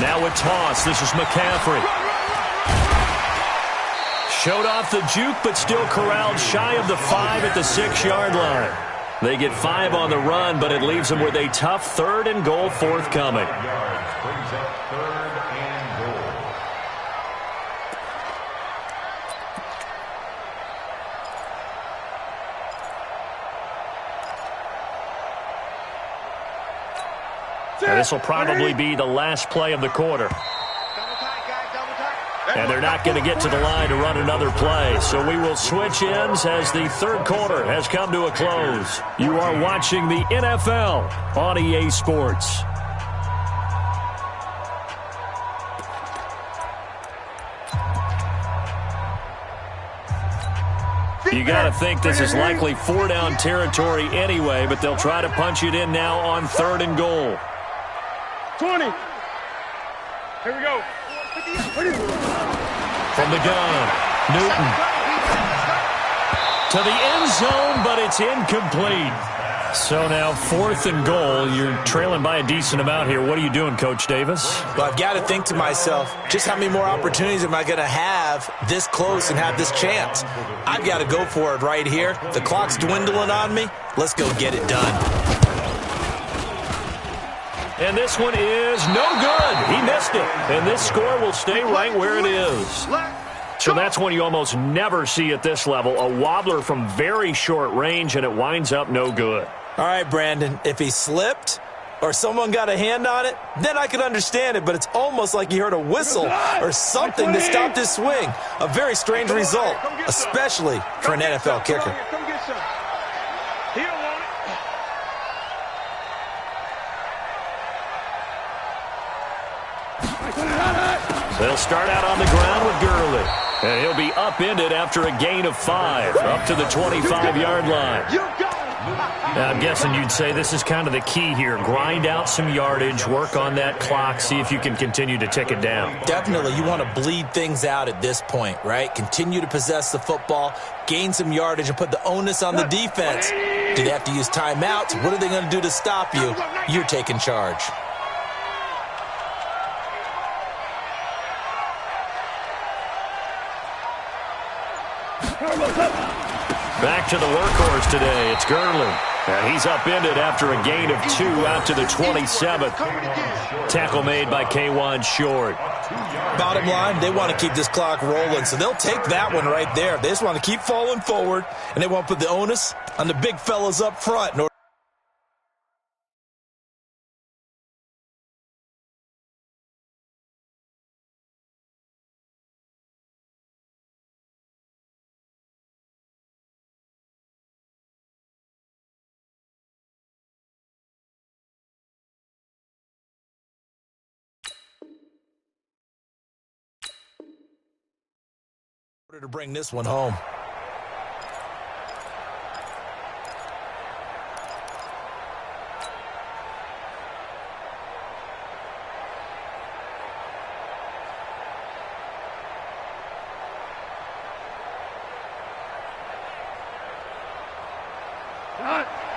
Now with toss, this is McCaffrey. Showed off the juke, but still corralled shy of the 5 at the 6-yard line. They get 5 on the run, but it leaves them with a tough 3rd and goal forthcoming. Yards brings up 3rd and goal. And this will probably be the last play of the quarter. And they're not going to get to the line to run another play. So we will switch ends as the 3rd quarter has come to a close. You are watching the NFL on EA Sports. You got to think this is likely 4-down territory anyway, but they'll try to punch it in now on 3rd and goal. 20. Here we go. From the gun, Newton. To the end zone, but it's incomplete. So now 4th and goal. You're trailing by a decent amount here. What are you doing, Coach Davis? Well, I've got to think to myself, just how many more opportunities am I going to have this close and have this chance? I've got to go for it right here. The clock's dwindling on me. Let's go get it done. And this one is no good. He missed it. And this score will stay right where it is. So that's one you almost never see at this level. A wobbler from very short range, and it winds up no good. All right, Brandon, if he slipped or someone got a hand on it, then I could understand it, but it's almost like he heard a whistle or something that stopped his swing. A very strange result, especially for an NFL kicker. Come get some. He don't want it. They'll start out on the ground with Gurley. And he'll be upended after a gain of 5, up to the 25-yard line. You got it. Now, I'm guessing you'd say this is kind of the key here. Grind out some yardage, work on that clock, see if you can continue to tick it down. Definitely, you want to bleed things out at this point, right? Continue to possess the football, gain some yardage, and put the onus on the defense. Do they have to use timeouts? What are they going to do to stop you? You're taking charge. Back to the workhorse today. It's Gurley. And he's upended after a gain of 2 out to the 27th. Tackle made by K'Wan Short. Bottom line, they want to keep this clock rolling, so they'll take that one right there. They just want to keep falling forward, and they want to put the onus on the big fellas up front in order. To bring this one home.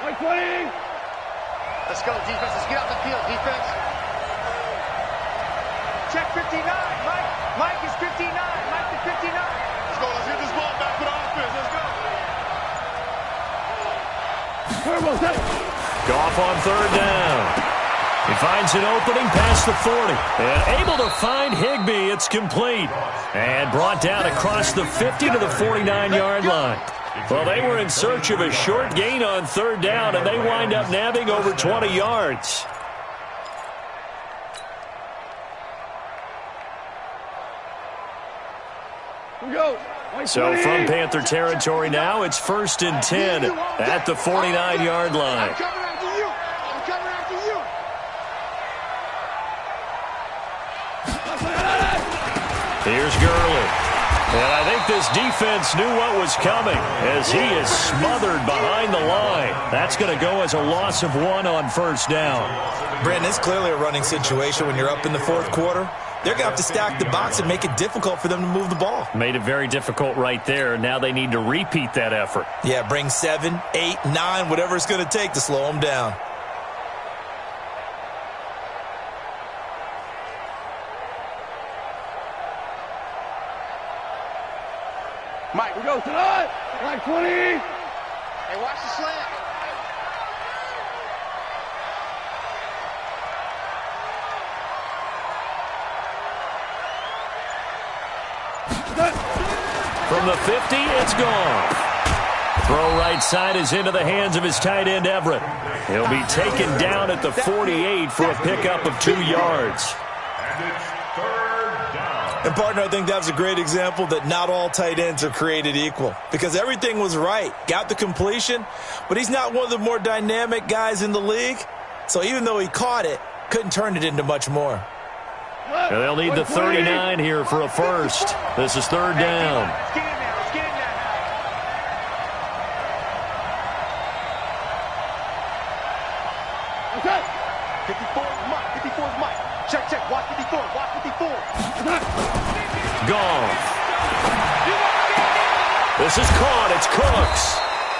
Like 20. Let's go, defense. Let's get out the field, defense. Check 59. Mike is 59. Mike is 59. Let's go. Let's get this ball back for the offense. Let's go. Goff on third down. He finds an opening past the 40. And able to find Higbee. It's complete. And brought down across the 50 to the 49-yard line. Well, they were in search of a short gain on third down, and they wind up nabbing over 20 yards. So from Panther territory now, it's 1st and 10 at the 49-yard line. I'm coming after you. I'm coming after you. Here's Gurley. And I think this defense knew what was coming as he is smothered behind the line. That's going to go as a loss of 1 on first down. Brandon, it's clearly a running situation when you're up in the fourth quarter. They're going to have to stack the box and make it difficult for them to move the ball. Made it very difficult right there. Now they need to repeat that effort. Yeah, bring 7, 8, 9, whatever it's going to take to slow them down. Mike, we go tonight. Like 20. Hey, watch the slant. From the 50, it's gone. Throw right side is into the hands of his tight end, Everett. He'll be taken down at the 48 for a pickup of 2 yards. And it's third down. And, partner, I think that was a great example that not all tight ends are created equal because everything was right. Got the completion, but he's not one of the more dynamic guys in the league. So even though he caught it, couldn't turn it into much more. And they'll need the 39 here for a first. This is third down. Let's get in there. Let's get in there. Okay. 54 is Mike. 54 is Mike. Check. Watch 54. Watch 54. Gone. This is caught. It's Cooks.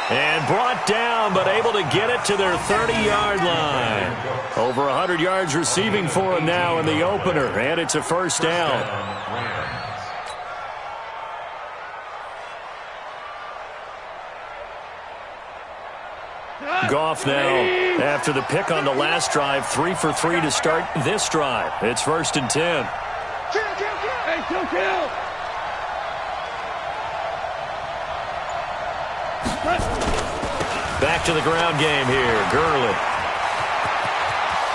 And brought down, but able to get it to their 30-yard line. Over 100 yards receiving for him now in the opener, and it's a first down. Goff now, after the pick on the last drive, 3 for 3 to start this drive. It's 1st and 10. Kill. Hey, kill. Back to the ground game here. Gurley.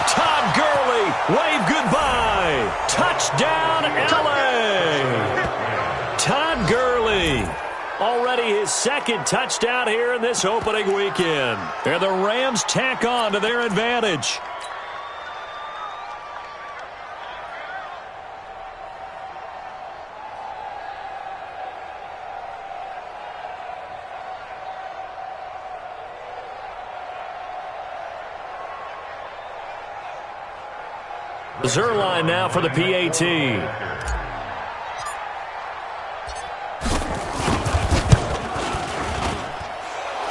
Todd Gurley, wave goodbye. Touchdown, L.A. Todd Gurley. Already his second touchdown here in this opening weekend. And the Rams tack on to their advantage. Zerline now for the PAT.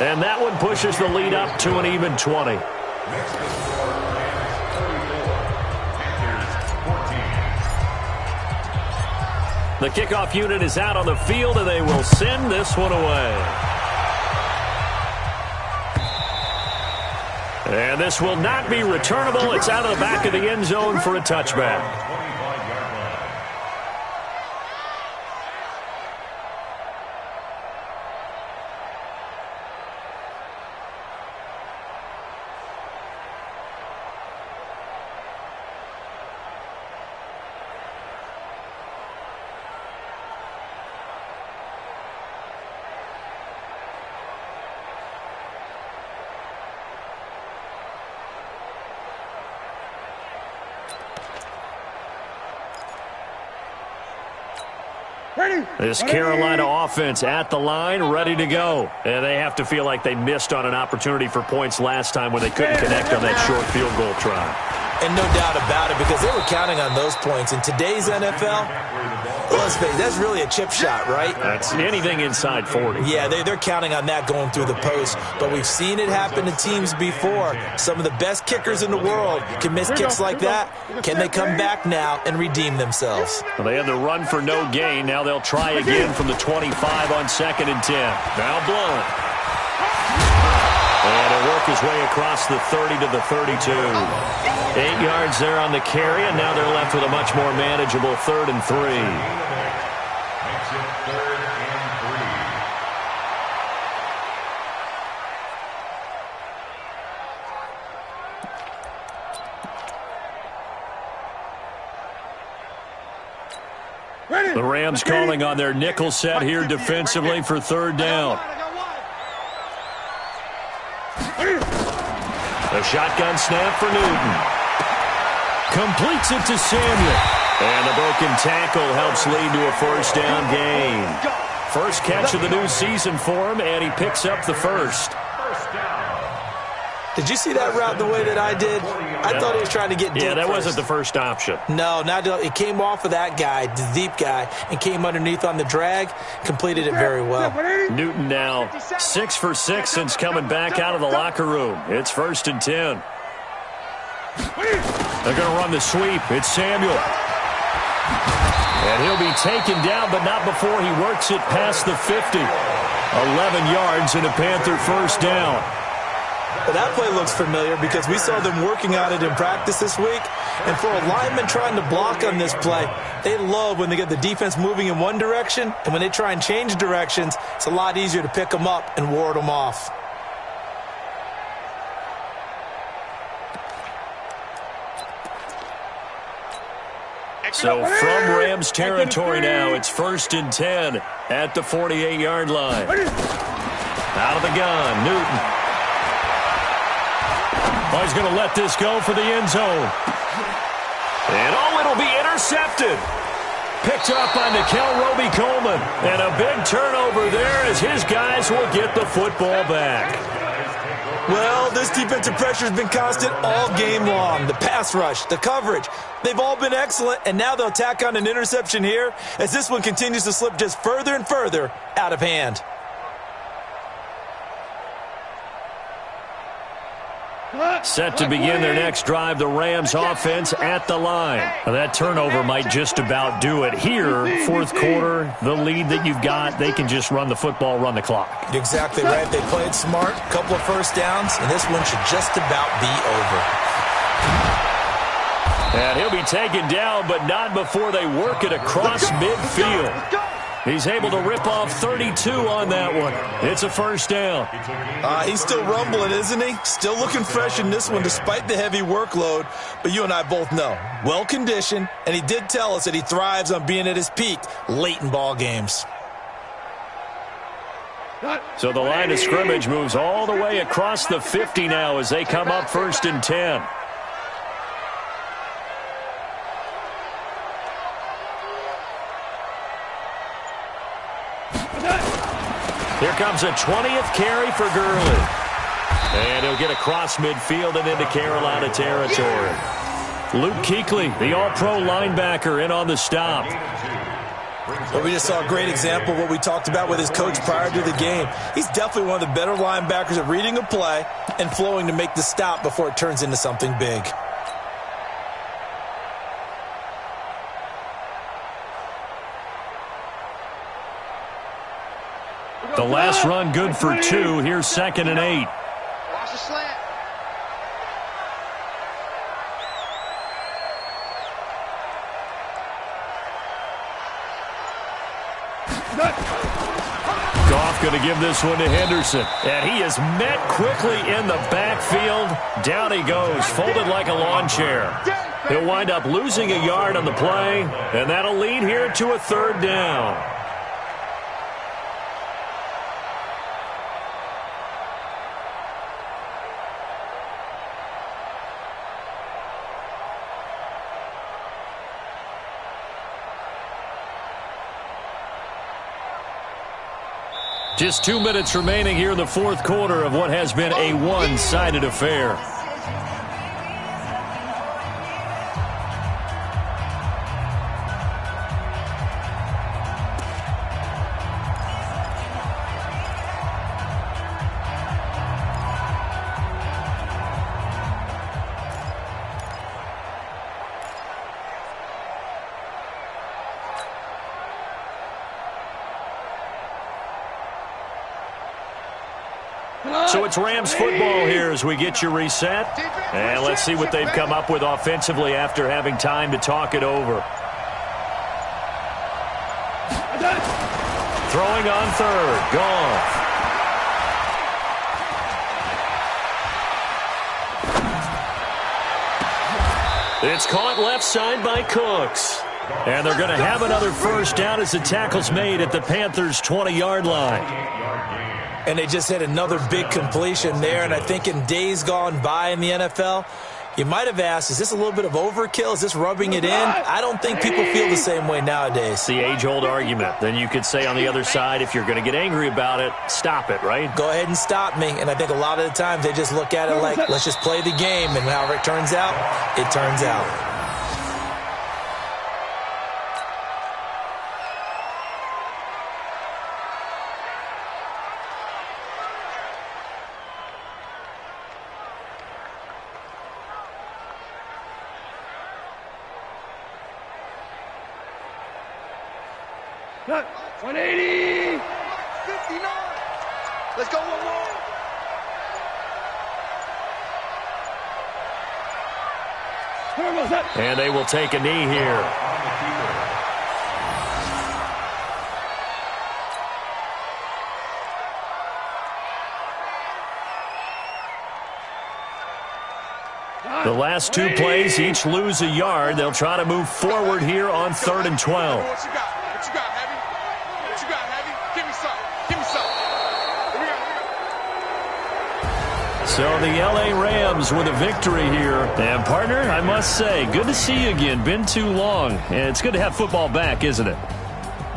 And that one pushes the lead up to an even 20. The kickoff unit is out on the field, and they will send this one away. And this will not be returnable. It's out of the back of the end zone for a touchback. This Carolina offense at the line, ready to go. And they have to feel like they missed on an opportunity for points last time when they couldn't connect on that short field goal try. And no doubt about it, because they were counting on those points. In today's NFL, let's face it, that's really a chip shot, right? That's anything inside 40. Yeah, they're counting on that going through the post. But we've seen it happen to teams before. Some of the best kickers in the world can miss kicks like that. Can they come back now and redeem themselves? Well, they had the run for no gain. Now they'll try again from the 25 on 2nd and 10. Now Blunt. And he'll work his way across the 30 to the 32. 8 yards there on the carry, and now they're left with a much more manageable 3rd and 3. Makes it 3rd and 3. The Rams calling on their nickel set here defensively for 3rd down. A shotgun snap for Newton. Completes it to Samuel. And the broken tackle helps lead to a 1st down gain. First catch of the new season for him, and he picks up the first. Did you see that route the way that I did? I thought he was trying to get deep. Yeah, that first. wasn't the first option. No, it came off of that guy, the deep guy, and came underneath on the drag, completed it very well. Newton now 6 for 6 since coming back out of the locker room. It's 1st and 10. They're going to run the sweep. It's Samuel. And he'll be taken down, but not before he works it past the 50. 11 yards and a Panther 1st down. Well, that play looks familiar because we saw them working on it in practice this week. And for a lineman trying to block on this play, they love when they get the defense moving in one direction. And when they try and change directions, it's a lot easier to pick them up and ward them off. So from Rams territory now, it's 1st and 10 at the 48-yard line. Out of the gun, Newton. Oh, he's going to let this go for the end zone. And it'll be intercepted. Picked up by Nikel Roby-Coleman. And a big turnover there as his guys will get the football back. Well, this defensive pressure has been constant all game long. The pass rush, the coverage, they've all been excellent, and now they'll tack on an interception here as this one continues to slip just further and further out of hand. Set to begin their next drive, the Rams offense at the line. Now, that turnover might just about do it here. Fourth quarter, the lead that you've got, they can just run the football, run the clock. Exactly right. They played smart, couple of first downs, and this one should just about be over. And he'll be taken down, but not before they work it across midfield. He's able to rip off 32 on that one. It's a first down. He's still rumbling, isn't he? Still looking fresh in this one despite the heavy workload. But you and I both know, well-conditioned, and he did tell us that he thrives on being at his peak late in ball games. So the line of scrimmage moves all the way across the 50 now as they come up 1st and 10. Here comes a 20th carry for Gurley. And he'll get across midfield and into Carolina territory. Luke Kuechly, the all-pro linebacker, in on the stop. Well, we just saw a great example of what we talked about with his coach prior to the game. He's definitely one of the better linebackers at reading a play and flowing to make the stop before it turns into something big. The last run good for 2. Here's 2nd and 8. Watch the slant. Goff going to give this one to Henderson. And he is met quickly in the backfield. Down he goes, folded like a lawn chair. He'll wind up losing a yard on the play, and that'll lead here to a 3rd down. Just 2 minutes remaining here in the 4th quarter of what has been a one-sided affair. So it's Rams football here as we get you reset. And let's see what they've come up with offensively after having time to talk it over. Throwing on 3rd. Gone. It's caught left side by Cooks. And they're going to have another first down as the tackle's made at the Panthers' 20-yard line. And they just had another big completion there. And I think in days gone by in the NFL, you might have asked, is this a little bit of overkill? Is this rubbing it in? I don't think people feel the same way nowadays. It's the age-old argument. Then you could say on the other side, if you're going to get angry about it, stop it, right? Go ahead and stop me. And I think a lot of the times they just look at it like, let's just play the game. And however it turns out, it turns out. Cut. 180. 59. Let's go one more. And they will take a knee here. The last 2 plays, each lose a yard. They'll try to move forward here on 3rd and 12. What you got? What you got, Heavy? What you got, Heavy? Give me some. Give me some. Here we go. So the L.A. Rams with a victory here. And, partner, I must say, good to see you again. Been too long. And it's good to have football back, isn't it?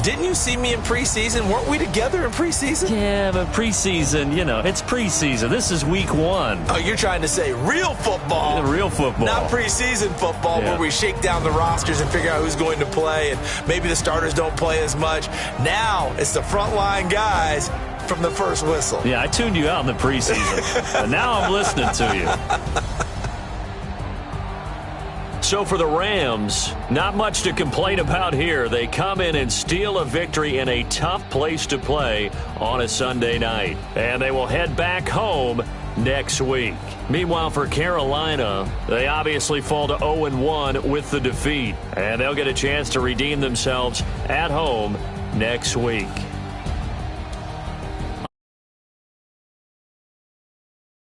Didn't you see me in preseason? Weren't we together in preseason? Yeah, but preseason, you know, it's preseason. This is week 1. Oh, you're trying to say real football. Yeah, real football. Not preseason football where we shake down the rosters and figure out who's going to play, and maybe the starters don't play as much. Now it's the frontline guys from the first whistle. Yeah, I tuned you out in the preseason, and now I'm listening to you. So for the Rams, not much to complain about here. They come in and steal a victory in a tough place to play on a Sunday night. And they will head back home next week. Meanwhile, for Carolina, they obviously fall to 0-1 with the defeat. And they'll get a chance to redeem themselves at home next week.